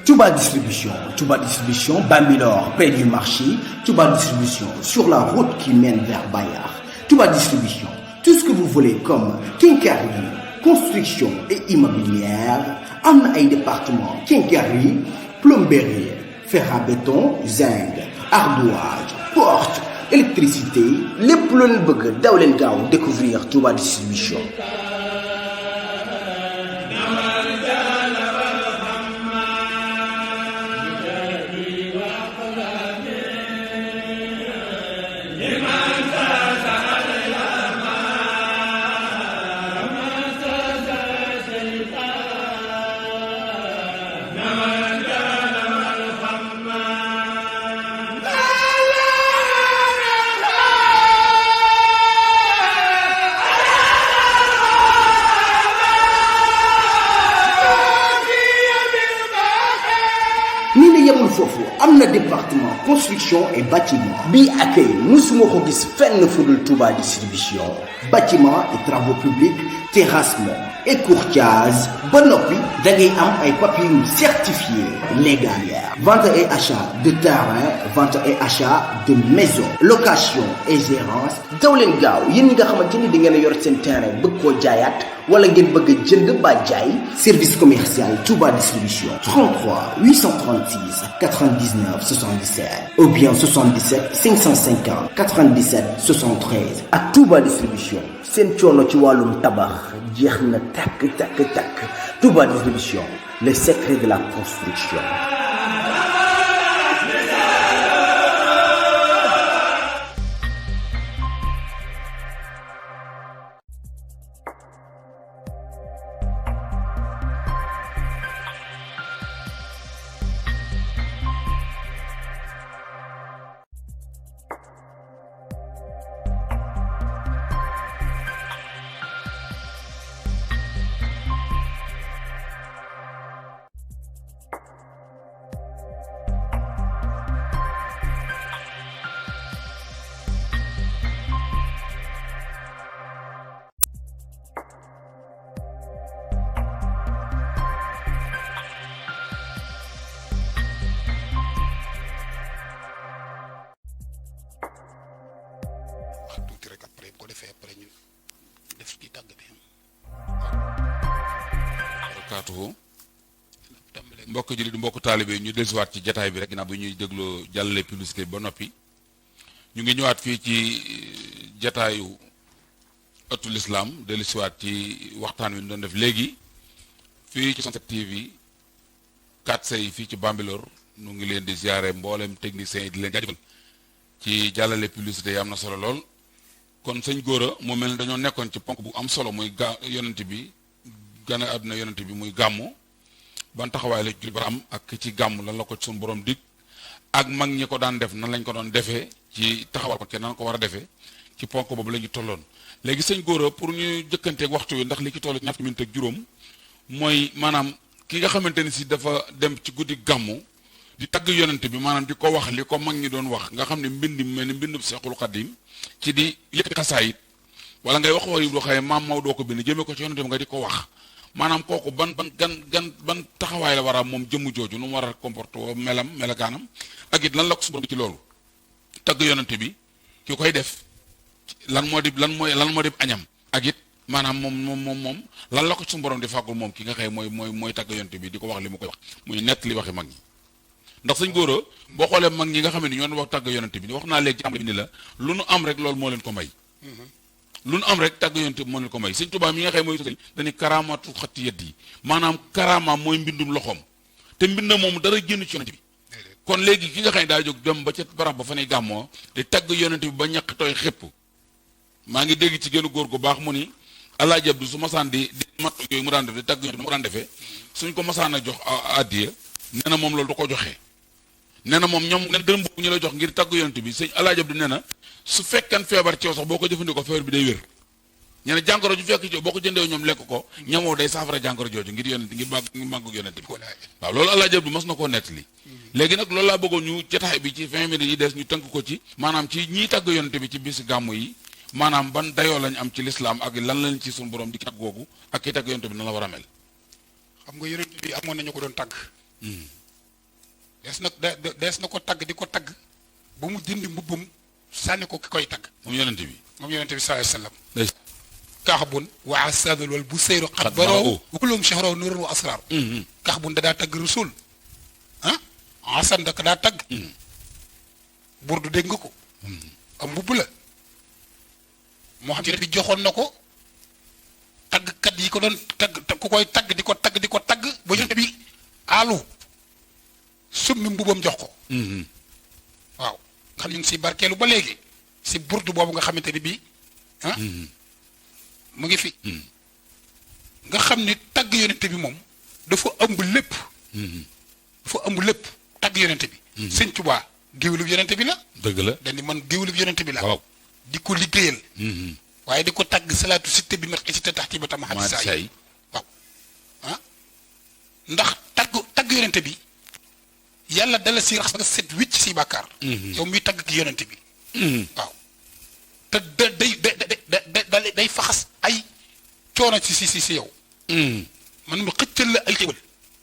Touba Distribution Bambilor près du marché. Touba Distribution sur la route qui mène vers Bayard. Touba Distribution, tout ce que vous voulez comme quincaillerie, construction et immobilière. Am na ay département quincaillerie, plomberie, fer à béton, zinc, ardoise, porte, électricité. lépp lu leen bëgg daw leen gaaw découvrir Touba Distribution. am na département construction et bâtiment bii accueil musuma ko gis fenn fudul Touba distribution bâtiment et travaux publics terrassement et courtage ba noppi da ngay am ay papiers yu certifié légal vente et achat de terrain vente et achat de maison location et gérance daw leen gaaw yéen ñi nga xamante ni da ngeen a yor seen terrain bëgg koo jaayaat wala ngeen bëgg a jënd ba jaay service commercial Touba distribution 33 836 99 77 ou bien 77 550 97 73 ak Touba distribution seen coono ci wàllum tabax jeex na takk takk takk Touba distribution le secret de la construction. tuuti rek après bu ko defee après ñu def ci tàgg bi barakaatuhu mbokk jullit mbokk taalibe ñu dellusiwaat ci jataay bi rek ginnaaw bi ñuy dégloo jàllale publicité bi ba noppi ñu ngi ñëwaat fii ci jataayu ëttu lislaam dellusiwaat ci waxtaan wi ñu doon def léegi fii ci 107 TV 4C fii ci Bambilor ñu ngi leen di ziare mboolem techniciens yi di leen jaajëfal ci jàllale publicité yi am na solo lool kon sëñ Gora moo mel ne dañoo nekkoon ci ponk bu am solo muy yonent bi gane àdduna yonent bi muy gàmmu ban taxawaay la jullit ba am ak ci gàmmu lan la ko suñu borom dig ak mag ñi ko daan def nan lañ ko doon defee ci taxawal ko kenn nan ko war a defee ci ponk boobu la ñu tolloon léegi sëñ Gora pour ñu jëkkanteeg waxtu wi ndax li ci toll ñaar minute ak juróom mooy maanaam ki nga xamante ni si dafa dem ci guddi gàmmu di tagg yonent bi maanaam di ko wax li ko mag ñi doon wax nga xam ne mbind mel ni mbindum Seexul Xadim ci di yëkkati xasaayit wala ngay wax war yu doo xëye maam Maodo ko bind jëmee ko ci yonent bi nga di ko wax maanaam kooku ban taxawaay la war a moom jëmm jooju nu mu war a comporté melakaanam ak it lan la ko su borom ci loolu tagg yonent bi ki koy def lan moo di añam ak it maanaam moom lan la ko suñu borom di fàggul moom ki nga xëy mooy tagg yonent bi di ko wax li mu koy wax muy nett li waxi mag ñi ndax sëñ Gora boo xoolee mag ñi nga xam ne ñoo wax tàgg yonent bi wax naa léegi ci am ni la lu nu am rek loolu moo leen ko may lu nu am rek tàgg yonent bi moo leen ko may sëñ Tuubaa mi nga xam mooy sosal dañuy karaamatu xatti yedd yi maanaam karaama mooy mbindum loxoom te mbind moom dara génn ci yonent bi kon léegi ki nga xam ne daa jóg dem ba ca barab ba fa ne gàmmoo di tàgg yonent bi ba ñàkk tooy xépp maa ngi dégg ci gënu góor gu baax mu ni Alaaji Abdu su masaan di mat yooyu mu daan def di tàgg yonent bi mu daan defee suñ ko masaan a jox addiya nee na moom loolu du ko joxe nee na moom ñoom ne dërëm boobu ñu la jox ngir tàgg yonent bi sëñ Alaaji Abdu nee na su fekkan feebar ci yow sax boo ko jëfandikoo feebar bi day wér ñu ne jàngoro ju fekk ci boo ko jëndee ñoom lekk ko ñamoo day saafara jàngoro jooju ngir yonent ngir màggu yonent bi waaw loolu Alaaji Abdu mas na koo nettali léegi nag loolu laa bëggoon ñu jotaay bi ci 20 minutes yi des ñu tënk ko ci maanaam ci ñiy tàgg yonent bi ci bis gàmmu yi maanaam ban dayoo lañ am ci lislaam ak lan lañ ci suñu borom di tàgg googu ak ki tàgg yonent bi na la war a mel xam nga yonent bi amoon nañu ko doon tàgg dees na ko tagg di ko tagg ba mu jëndi mbubbam sànni ko ki koy tagg moom yonent bi sallallahu alayhi wasallam kaxbun wa asadul wal bu seyru xat baroo wa kulum shahraw nurun wa asrar kaxbun da daa tagg rasul asan da ko daa tagg burdu dégg nga ko am mbubb la moo xam ne bi joxoon na ko taggkat yi ko doon tagg ku koy tagg di ko tagg ba yonent bi alu summi mbubam jox ko waaw xam ñu ngi si barkeelu ba léegi si burdu boobu nga xamante ni bii mu ngi fi nga xam ni tagg yonent bi moom dafa ëmb lépp tagg yonent bi sëñ Tuubaa géwélub yonent bi la dëgg la dañu man géwélub yonent bi la waaw di ko liggéeyal waaye di ko tagg salaatu sitte bi mat sitte tax ci ba tam xaddi saa yi waaw ndax tagg yonent bi yàlla dala si raxas ba nga set wicc si bàkkaar yow miy tagg ki yonent bi waaw te day faxas ay coono si yow man mu xëccal la ay xéwal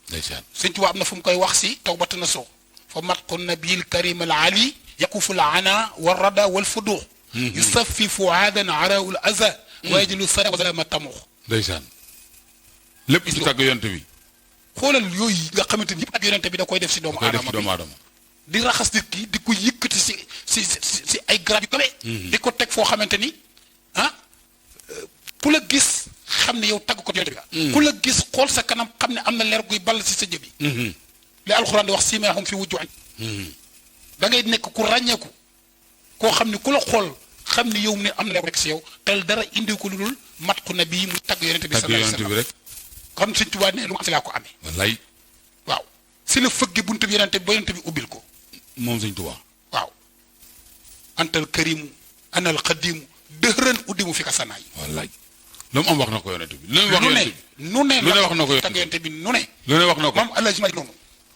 ndeysaan Sëñ Tuubaa am na fu mu koy wax si tawbatu nasuux fa matqu nabil karim al ali yakufu al ana wal rada wal fuduux yusaffi fuaadan araul aza wa yajlu sada wa zalama tamuux ndeysaan lépp ci tàgg yonent bi xoolal yooyu nga xamante ni yëpp ak yonent bi da koy def si doomu aadama di raxas nit ki di ko yëkkati si ay garab yu kawe di ko teg foo xamante ni ku la gis xam ne yow tagg ko yonent bi ku la gis xool sa kanam xam ne am na leer guy ball si sa jëbi li alxuraan di wax siimaahum fi wujuuhihim da ngay nekk ku ràññeeku koo xam ne ku la xool xam ne yow ne am na leer rek si yow te dara indi ko lu dul mat ku na bii mu tagg yonent bi sallallahu alayhi wa sallam rek xam Sëñ Tuubaa ne lu ma am si laa ko amee wallaay waaw si la fëgge buntu bi yonent bi ba yonent bi ubbil ko moom Sëñ Tuubaa waaw antal karimu anal xadimu dëhëran uddimu fi ka sanaay wallaay lu mu am wax na ko yonent bi lu mu wax nu ne wax na ko tagg yonent bi nu ne lu ne wax na ko moom Alaaji Malik noonu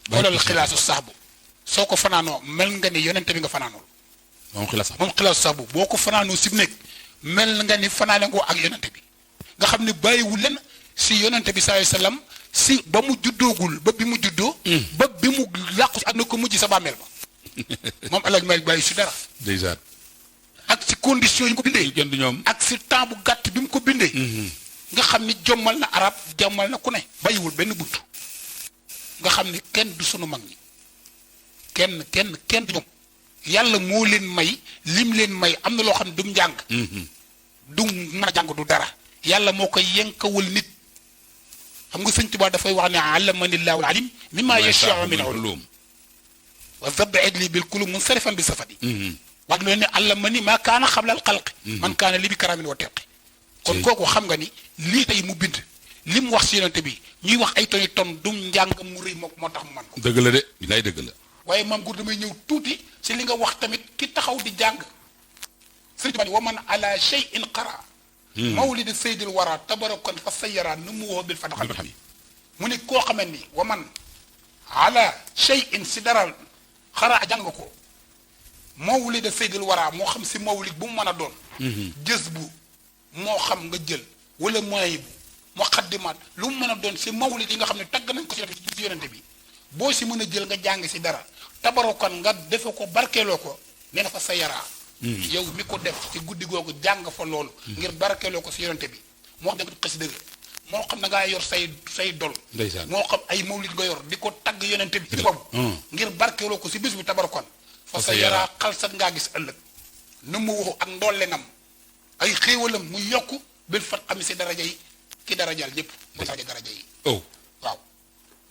xoolal xilaasu saabu soo ko fanaanoo mel nga ni yonent bi nga fanaanool moom xilaasu saabu boo ko fanaanoo si nekk mel nga ni fanaane ngoo ak yonent bi nga xam ne bàyyiwul leen si yonent bi sallallahu alayhi wasallam si ba mu juddoogul ba bi mu juddoo ba bi mu làqu ak na ko mujj sa bàmmeel ba moom Alaaji Malik bàyyi si dara ndeysaan ak si condition yi mu ko bindee kenn du ñoom ak si temps bu gàtt bi mu ko bindee nga xam ni jommal na arab jommal na ku ne bàyyiwul benn bunt nga xam ni kenn du sunu mag ñi kenn du ñoom yàlla moo leen may lim leen may am na loo xam ne du njàng du mën a jàng du dara yàlla moo koy yenkawul nit xam nga Sëñ Tuubaa dafay wax ne allamanillahu alim mimma yashaa min ulum wa zabba idli bil kulum munsarifan bi safadi wax lu ne allamani maa kaana xabla al xalqi man kaana li bi karamin wa teqi kon kooku xam nga ni lii tey mu bind li mu wax si yonent bi ñuy wax ay toni ton dum njàng mu rëy moo tax mu man ko dëgg la de bilaay dëgg la waaye maam Gour damay ñëw tuuti si li nga wax tamit ki taxaw di jàng Sëñ Tuubaa wa man ala shay'in qara mawlid sayyidil wara tabarakan fa sayyara nu mu woo bil fatax mu ni koo xaman ni wa man ala shay'in si dara xara jàng ko mawlid sayyidil wara moo xam si mawlid bu mu mën a doon jës bu moo xam nga jël wala moy bu muqaddimaat lu mu mën a doon si mawlid yi nga xam ne tagg nañ ko si yonente bi boo si mën a jël nga jàng si dara tabarukan nga defe ko barkeeloo ko nee na fa sa yaraa yow mi ko def ci guddi googu jàng fa loolu ngir barkeeloo ko si yonente bi moo xam da nga xës dëgg moo xam na ngaa yor say dol moo xam ay mawlid nga yor di ko tagg yonente bi ci boobu ngir barkeeloo ko si bis bi tabarukan fa sa yaraa xalsat ngaa gis ëllëg nu mu waxu ak ndollenam ay xéewalam mu yokk bil fat xam si daraja yi ki darajal ñëpp ba daraja yi waaw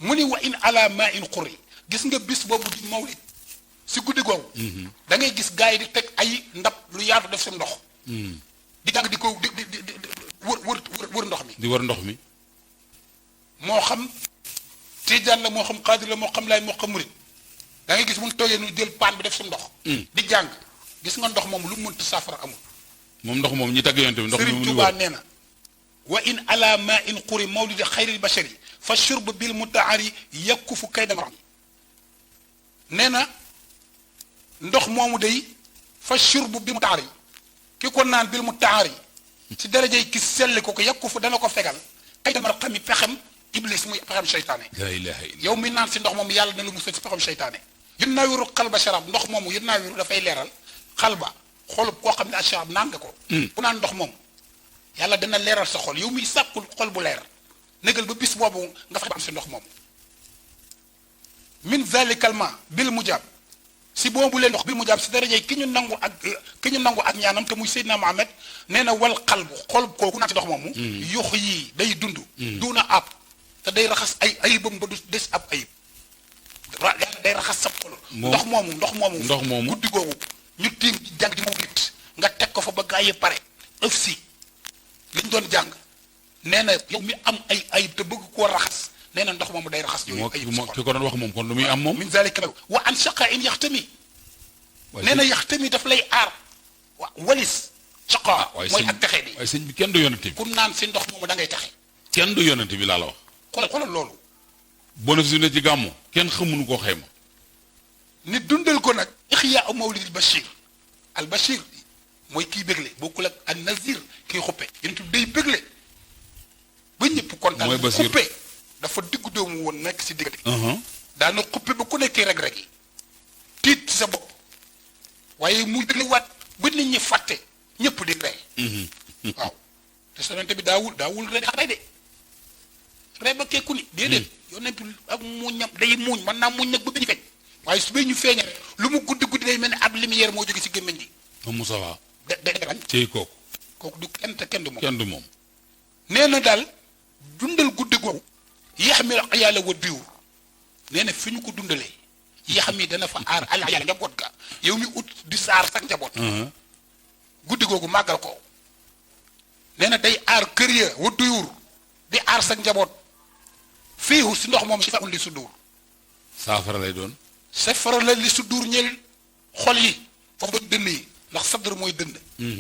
mu ni wa in ala ma in xuri gis nga bis boobu di mawlid si guddi googu da ngay gis gars yi di teg ay ndab lu yaatu def si ndox di jàng di ko di wër ndox mi di wër ndox mi moo xam tijaan la moo xam xaadir la moo xam laay moo xam murit da ngay gis mun toogee nu jël paan bi def si ndox di jàng gis nga ndox moom lu mu mënta saafara amul moom ndox moom ñi tagg yonent bi ndox mi Sëriñ Tuubaa nee na wa in ala ma in xuri mawlidi xayril bashari fa shurb bil mutaari yakkufu kayda maram nee na ndox moomu day fa shurb bil mutaari ki ko naan bil mutaari ci darajay ki selli ko yakkufu dana ko fegal kayda maram xam pexem iblis muy pexem seytaane la ilaha illa yow mi naan si ndox moomu yàlla dana musal si pexem seytaane yun naa wiru xalba sharab ndox moomu yun naa wiru dafay leeral xalba xolub koo xam ne ak sharab naan nga ko ku naan ndox moomu yàlla dana leeral sa xol yow miy sàkkul xol bu leer négal ba bis boobu nga fexe ba am si ndox moomu min zalikal ma bil mujab si boobu leen ndox bil mujab si darajey ki ñu nangu ak ñaanam te muy Seydina Mohamed nee na wal xalbu xolub kooku naan si ndox moomu yox yii day dund duuna ab te day raxas ay ayibam ba du des ab ayib yàlla day raxas sa xol ndox moomu guddi googu ñu tiim jàng di moom nit nga teg ko fa ba gaa yi pare ëf si liñ doon jàng nee na yow mi am ay ayib te bëgg koo raxas nee na ndox moomu day raxas yooyu ayib ki ko doon wax moom kon lu muy am moom min zalika wa an shaqa in yaxtami nee na yaxtami daf lay aar walis shaqa mooy ak texe bi waaye sëñ bi kenn du yonent bi ku naan si ndox moomu da ngay texe kenn du yonent bi laa la wax xoolal loolu bénéfice ne ci gàmmu kenn xamuñu koo xayma ni dundal ko nag ixyaa mawlidil bashir al bashir mooy kiy bégle bokkul ak an nazir kiy xuppe yonent bi day bégle ba ñëpp kontaan mooy Bachir xuppe dafa diggu doomu woon nekk si diggante daana xuppe ba ku nekkee rek yi tiit ci sa bopp waaye muy bégle waat ba nit ñi fàtte ñëpp di rey waaw te sonante bi daawul rey de rey ba kekku ni déedéet yonent bi ak muñam day muuñ mën naa muuñ nag ba ñu feeñ waaye su ñu feeñee lu mu guddi guddi day mel ne ab lumière moo jóge si gémmiñ gi Moussa Wa bañ cey kooku du kenn te kenn du moom kenn du moom nee na daal dundal guddi googu yax mi yàlla wa diwur nee na fi ñu ko dundalee yax mi dana fa aar al yàlla njaboot ga yow mi ut di saar sax njaboot guddi googu màggal ko nee na day aar kër ya wa diwur di aar sa njaboot fiihu si ndox moom si fa un li su duur saafara lay doon safara la li su duur ñel xol yi foofu dënn yi ndax sadr mooy dënn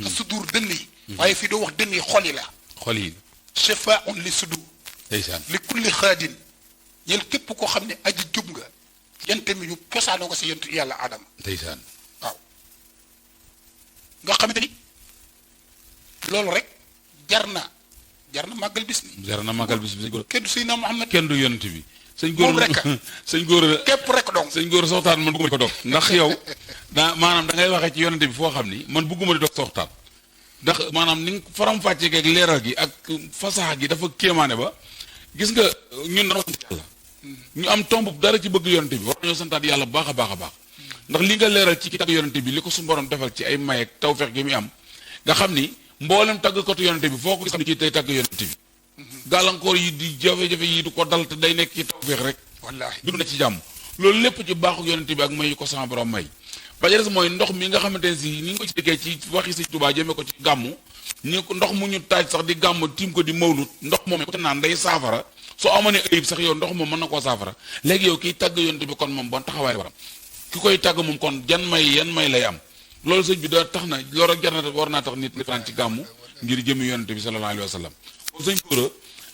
te su duur dënn yi waaye fii doo wax dënn yi xol yi la xol yi shifaa'un li sudur ndeysaan li kulli xaadin ñel képp koo xam ne aji jub nga yente mi ñu cosaanoo ko si yentu yàlla aadama ndeysaan waaw nga xamante ni loolu rek jar na màggal bis ni jar na màggal bis bi kenn du Seydina Muhammad kenn du yonent bi sëñ góor moom rek sëñ góor képp rek donc sëñ góor soxtaan man bëgguma ko dog ndax yow maanaam da ngay waxee ci yonent bi foo xam ni man bëgguma di dog soxtaan ndax maanaam ni nga faram-fàccee ak leeral gi ak fasaxa gi dafa kéemaane ba gis nga ñun dañoo sant yàlla ñu am tomb dara ci bëgg yonent bi war nañoo santaat yàlla bu baax a baax a baax ndax li nga leeral ci ki tagg yonent bi li ko suñu borom defal ci ay may ak tawfeex gi muy am nga xam ni mboolem taggkatu yonent bi foo ko gis xam ni ci tey tagg yonent bi gàllankoor yi di jafe-jafe yi du ko dal te day nekk ci tawfeex rek wallaahi dund na ci jàmm loolu lépp ci baaxu yonent bi ak may yi ko sama borom may ba des mooy ndox mi nga xamante ne si ni nga ko ci déggee ci waxi Sëñ Tuubaa jëmee ko ci gàmmu ñu ko ndox mu ñu taaj sax di gàmmu tiim ko di mawlut ndox moom ko te naan day saafara soo amoon ayib sax yow ndox moom mën na koo saafara léegi yow kiy tàgg yonent bi kon moom bon taxawaay waram ki koy tàgg moom kon yan may lay am loolu sëñ bi da tax na loolu rek jar na war naa tax nit li fanaan ci gàmmu ngir jëmi yonent bi sallallahu alayhi wa sallam kon sëñ Gora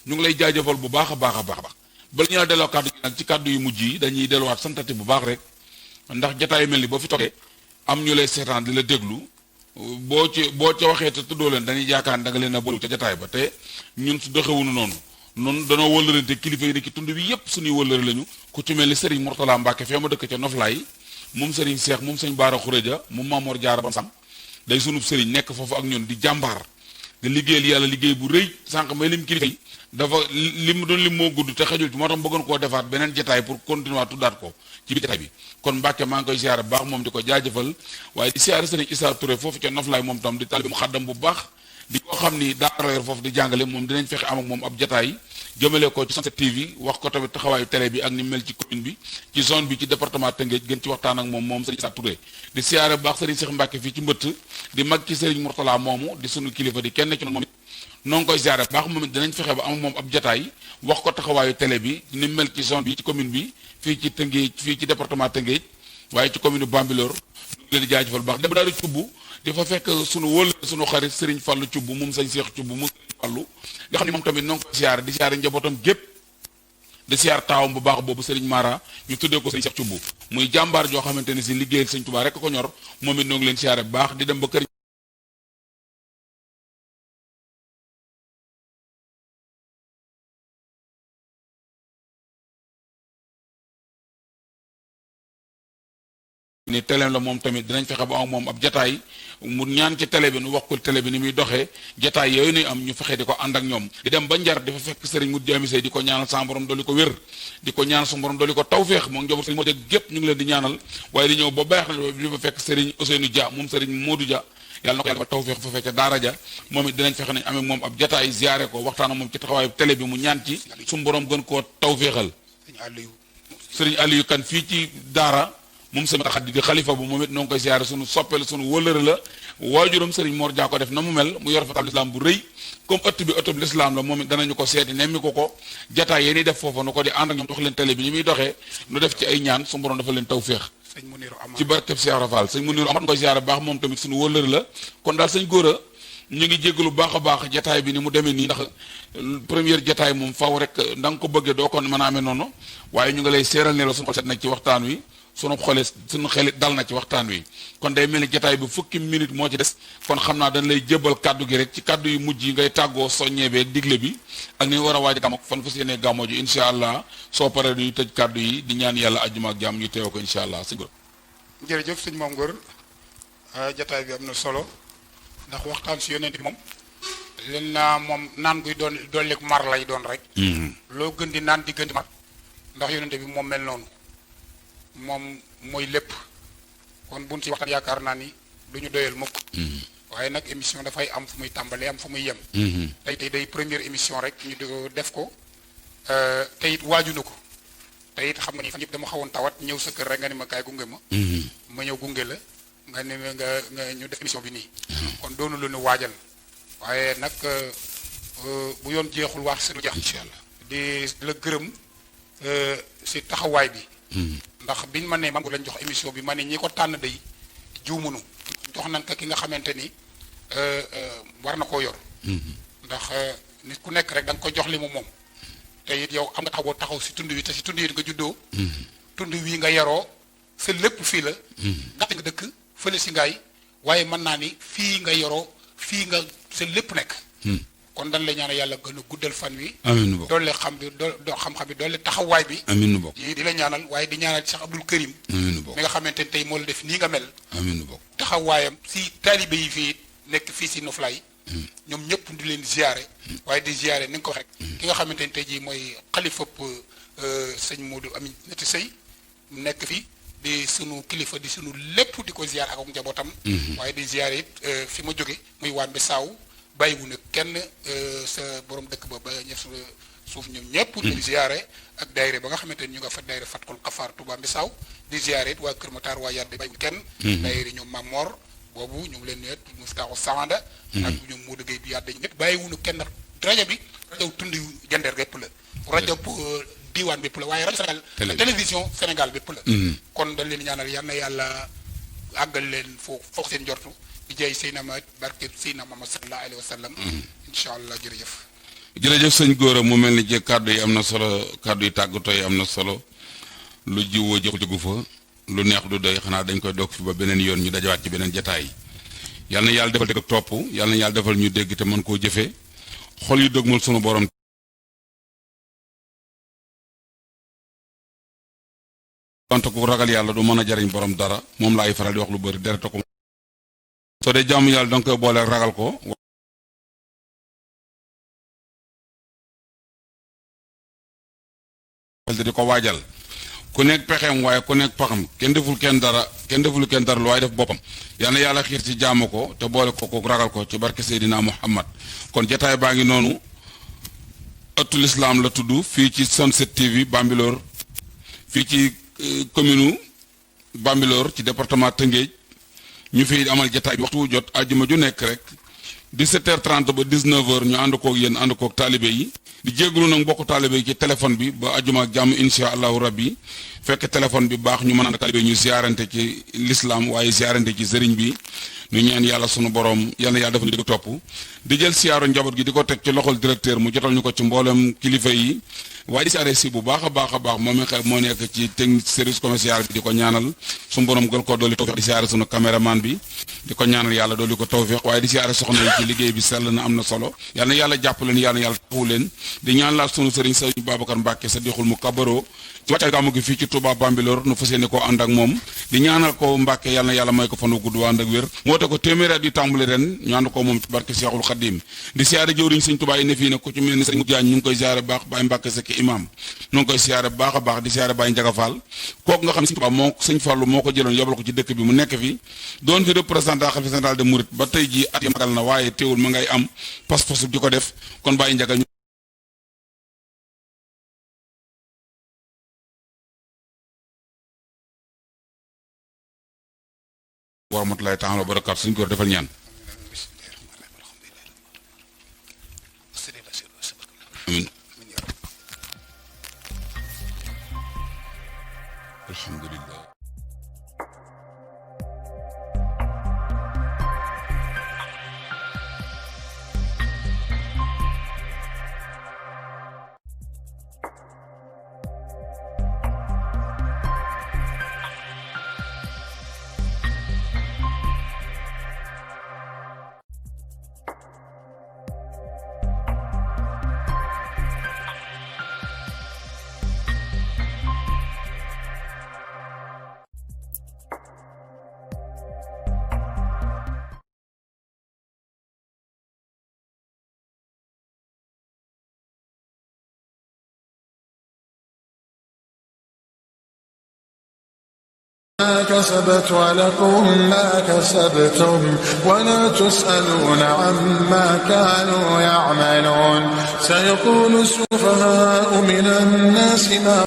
ñu ngi lay jaajëfal bu baax a baax a baax bala ñu la delloo kàddu gi nag ci kàddu yu mujj yi dañuy delluwaat santati bu baax rek ndax jataay mel ni boo fi toogee am ñu lay seetaan di la déglu boo ca waxee te tuddoo leen dañuy yaakaar da nga leen a boolu ca jataay ba te ñun su doxewunu noonu danoo wëllërante kilifa yi ne ci tund bi yépp suñuy wëllëre lañu ku ci mel ni Serigne Mourtala Mbacke fee ma dëkk ca Noflaay moom Serigne Cheikh moom sëñ Baara Khourédia moom Mamour Diarra Bon Sam day sunub Serigne nekk foofu ak ñun di jàmbaar di liggéeyal yàlla liggéey bu rëy sànq may lim kilifa yi dafa lim doon lim moo gudd te xajul ci moo tax bëggoon koo defaat beneen jataay pour continuer tuddaat ko ci biir jataay bi kon Mbacke maa ngi koy siyaare bu baax moom di ko jaajëfal waaye di siyaare Serigne Issa Touré foofu ca Noflaay moom tam di taalibe mu xaddam bu baax di ko xam ni daara yor foofu di jàngale moom dinañ fexe am ak moom ab jataay jëmale ko ci Sunset TV wax ko tamit taxawaayu télé bi ak ni mel ci commune bi ci zone bi ci département Tëngéej gën ci waxtaan ak moom Serigne Issa Touré di siyaare bu baax Serigne Cheikh Mbacke fii ci mbëtt di mag ci Serigne Mourtala moomu di sunu kilifa di kenn ci moom it noo ngi koy siyaare bu baax moom it dinañ fexe ba am ak moom ab jataay wax ko taxawaayu télé bi ni mel ci zone bi ci commune bi fii ci Tëngéej fii ci département Tëngéej waaye ci commune Bambilor ñu ngi leen di jaajëfal bu baax dem daal di cubbu di fa fekk sunu wël sunu xarit Serigne Fallou Cubb moom sëñ Cheikh Cubb mu Serigne Fallou nga xam ne moom tamit noo ngi koy siyaare di siyaare njabootam gépp di siyaar taawam bu baax boobu Serigne Mara ñu tuddee ko sëñ Cheikh Cubb muy jàmbaar joo xamante ne si liggéeyal sëñ Tuubaa rek ko ñor moom it noo ngi leen siyaare bu baax di dem ba kër ni télé la moom tamit dinañ fexe ba am moom ab jataay mu ñaan ci télé bi nu wax ko télé bi ni muy doxee jataay yooyu nuy am ñu fexe di ko ànd ak ñoom di dem ba njar dafa fekk sëriñ mu jaami say di ko ñaanal sa borom dooli ko wér di ko ñaanal sa borom dooli ko tawféex moom njaboot sëriñ moo teg gépp ñu ngi leen di ñaanal waaye di ñëw ba baax na di fa fekk sëriñ Ousseynou Dia moom sëriñ Modou Dia yàlla na ko yàlla ba tawféex fa fekk daara ja moom it dinañ fexe nañ amee moom ab jataay ziaré ko waxtaan ak moom ci taxawaayu télé bi mu ñaan ci su borom gën koo tawféexal sëriñ Aliou Kan fii ci daara moom sama taxat di xalifa bu moom it noo ngi koy siyaare sunu soppe la sunu wëllëre la waajuram Serigne Mor Dia ko def na mu mel mu yor fa tab l'islam bu rëy comme ëtt bi ëtt bi l'islam la moom it danañu ko seeti nemmi ko jataay yéen def foofa nu ko di ànd ak ñoom dox leen télé bi ni muy doxee nu def ci ay ñaan su borom dafa leen tawféex ci barkeb Cheikh Rafal sëñ Muniru Amat koy siyaare baax moom tamit sunu wëllëre la kon daal sëñ Gora ñu ngi jéggalu baax a baax jataay bi ni mu demee nii ndax première jataay moom faw rek da nga ko bëggee doo ko mën a amee noonu waaye ñu ngi lay seeral ne la suñu xol set nag ci waxtaan wi sunu xel dal na ci waxtaan wi kon day mel ni jotaay bi fukki minute moo ci des kon xam naa dañ lay jébbal kàddu gi rek ci kàddu yu mujj yi ngay tàggoo soññee beeg digle bi ak ni war a waaj gàmm ak fan fas yéenee gàmmoo ji incha allah soo paree du tëj kàddu yi di ñaan yàlla àjjuma ak jàmm ñu teew ko incha allah si jërëjëf sëñ Mame Ngor jotaay bi am na solo ndax waxtaan si yonent bi moom leen naa moom naan guy doon dolli mar lay doon rek. loo gën di naan di gën di mar ndax yonent bi moom mel noonu moom mooy lépp kon buñ ci waxtaan yaakaar naa ni du ñu doyal mukk waaye nag émission dafay am fu muy tàmbalee am fu muy yem. tey day première émission rek ñu def ko te it waaju na ko te it xam nga ni fan yëpp dama xawoon tawat ñëw sa kër rek nga ni ma kaay gunge ma. ma ñëw gunge la nga ne nga ñu def émission bi nii. kon doonu lu ñu waajal waaye nag bu yoon jeexul wax si lu jeex. incha allah di la gërëm si taxawaay bi. ndax biñ ma ne man lañ jox émission bi ma ne ñi ko tànn day juumunu jox nañ ko ki nga xamante ni war na koo yor. ndax nit ku nekk rek da nga ko jox li mu moom. te it yow am nga taxaw si tund wi te si tund yi nga juddoo. tund wi nga yaroo sa lépp fii la. ndax nga dëkk fële si ngaay waaye mën naa ni fii nga yoroo fii nga sa lépp nekk. kon dañ la ñaanal yàlla gën a guddal fan wi. amiin bokk doole xam bi xam-xam bi doole taxawaay bi. amiin bokk di la ñaanal waaye di ñaanal Cheikh Abdoul Karim. amiin bokk mi nga xamante ni tey moo la def nii nga mel. amiin bokk taxawaayam si taalibe yi fii nekk fii si Noflaay. ñoom ñëpp di leen ziare. waaye di ziare ni nga ko waxee rek. ki nga xamante ni tey jii mooy xalifab sëñ Modou Amin Nati Sey mu nekk fi di sunu kilifa di sunu lépp di ko ziare ak njabootam. waaye di ziare it fi ma jóge muy waan bi saaw bàyyiwu ne kenn sa borom dëkk ba ba ñëf suuf ñoom ñëpp. di ziare ak daayira ba nga xamante ni ñu nga fa daayira Fatkul Kafaar Touba Mbisaaw di ziare it waa Kër Matar waa Yadde bàyyiwu kenn. daayira ñoom Mamor boobu ñu ngi leen ne Moustapha Sawanda. ak ñoom Modou Gueye bi Yadde ñëpp bàyyiwunu kenn rajo bi rajo tund jandeer gépp la. rajo diwaan bépp la waaye rajo Sénégal télévision Sénégal bépp la. kon dañ leen ñaanal yal na yàlla àggal leen foofu seen njortu. di jaay Seydina Muhammad barke Seydina Muhammad sallallahu alayhi wa sallam. incha allah jërëjëf. jërëjëf sëñ Gora mu mel ni kàddu yi am na solo kàddu yi tàggatoo yi am na solo lu jiwoo jëgu fa lu neex du doy xanaa dañ koy dog fi ba beneen yoon ñu dajawaat ci beneen jataay yal na yàlla defal dégg ak topp yal na yàlla defal ñu dégg te mën koo jëfee xol yu dëgmal sunu borom. wante ku ragal yàlla du mën a jariñ borom dara moom laay faral di wax lu bëri dereta ko soo dee jàmm yàlla danga koy boole ragal ko di ko waajal ku nekk pexeem waaye ku nekk paxam kenn deful kenn dara lu waaye def boppam yal na yàlla xiir ci jaamu ko te boole ko ragal ko ci barke Seydina Muhammad kon jataay baa ngi noonu ëttul islam la tudd fii ci Sunset TV Bambilor fii ci commune Bambilor ci département Tëngéej ñu fi amal jataay bi waxtu jot àjjuma ju nekk rek 17h30 ba 19h ñu ànd koog yéen ànd koog taalibe yi di jégalu nag mbokku taalibe yi ci téléphone bi ba àjjuma ak jàmm incha allahu rabbi fekk téléphone bi baax ñu mën a ànd taalibe ñu ziarante ci l'islam waaye ziarante ci sëriñ bi ñu ñaan yàlla sunu borom yal na yàlla dafa ñu dégg topp di jël siyaaru njaboot gi di ko teg ci loxol directeur mu jotal ñu ko ci mboolem kilifa yi waaye di siyaare si bu baax a baax moom mi moo nekk ci technique service commercial bi di ko ñaanal sunu borom gël ko dolli tawfiq di siyaare sunu caméraman bi di ko ñaanal yàlla dolli ko tawfiq waaye di siyaare soxna yi ci liggéey bi sell na am na solo yal na yàlla jàpp leen yàlla na yàlla taxawu leen di ñaan laal sunu sëriñ sëriñ Babacar Mbacke sa dixul mu kabaro ci wàccaay gàmmu gi fii ci Touba Bambilor nu fas yéene koo ànd ak moom di ñaanal ko Mbacke yal na yàlla may ko fan wu gudd ànd ak wér moo te ko téeméeri at di tàmbali ren ñu ànd ko moom ci barke Cheikhul Khadim di siyaare jëwriñ sëñ Touba yi ne fii nag ku ci mel ni sëñ Mujjaañ ñu ngi koy siyaare baax Baye Mbacke Sekki imam ñu ngi koy siyaare baax a baax di siyaare Baye Njaga Fall kooku nga xam ne sëñ Touba moo sëñ Fallu moo ko jëloon yobal ko ci dëkk bi mu nekk fi doon fi représentant xalifa général de Mouride ba tey ji at yi magal na waaye teewul ma ngay am pas-pas di ko def kon Baye Njaga wa rahmatullahi taala wa barakaatu suñu góor defal ñaan amiin alhamdulillah كسبت ولكم ما كسبتم ولا تسألون عما كانوا يعملون. سيقول السفهاء من الناس ما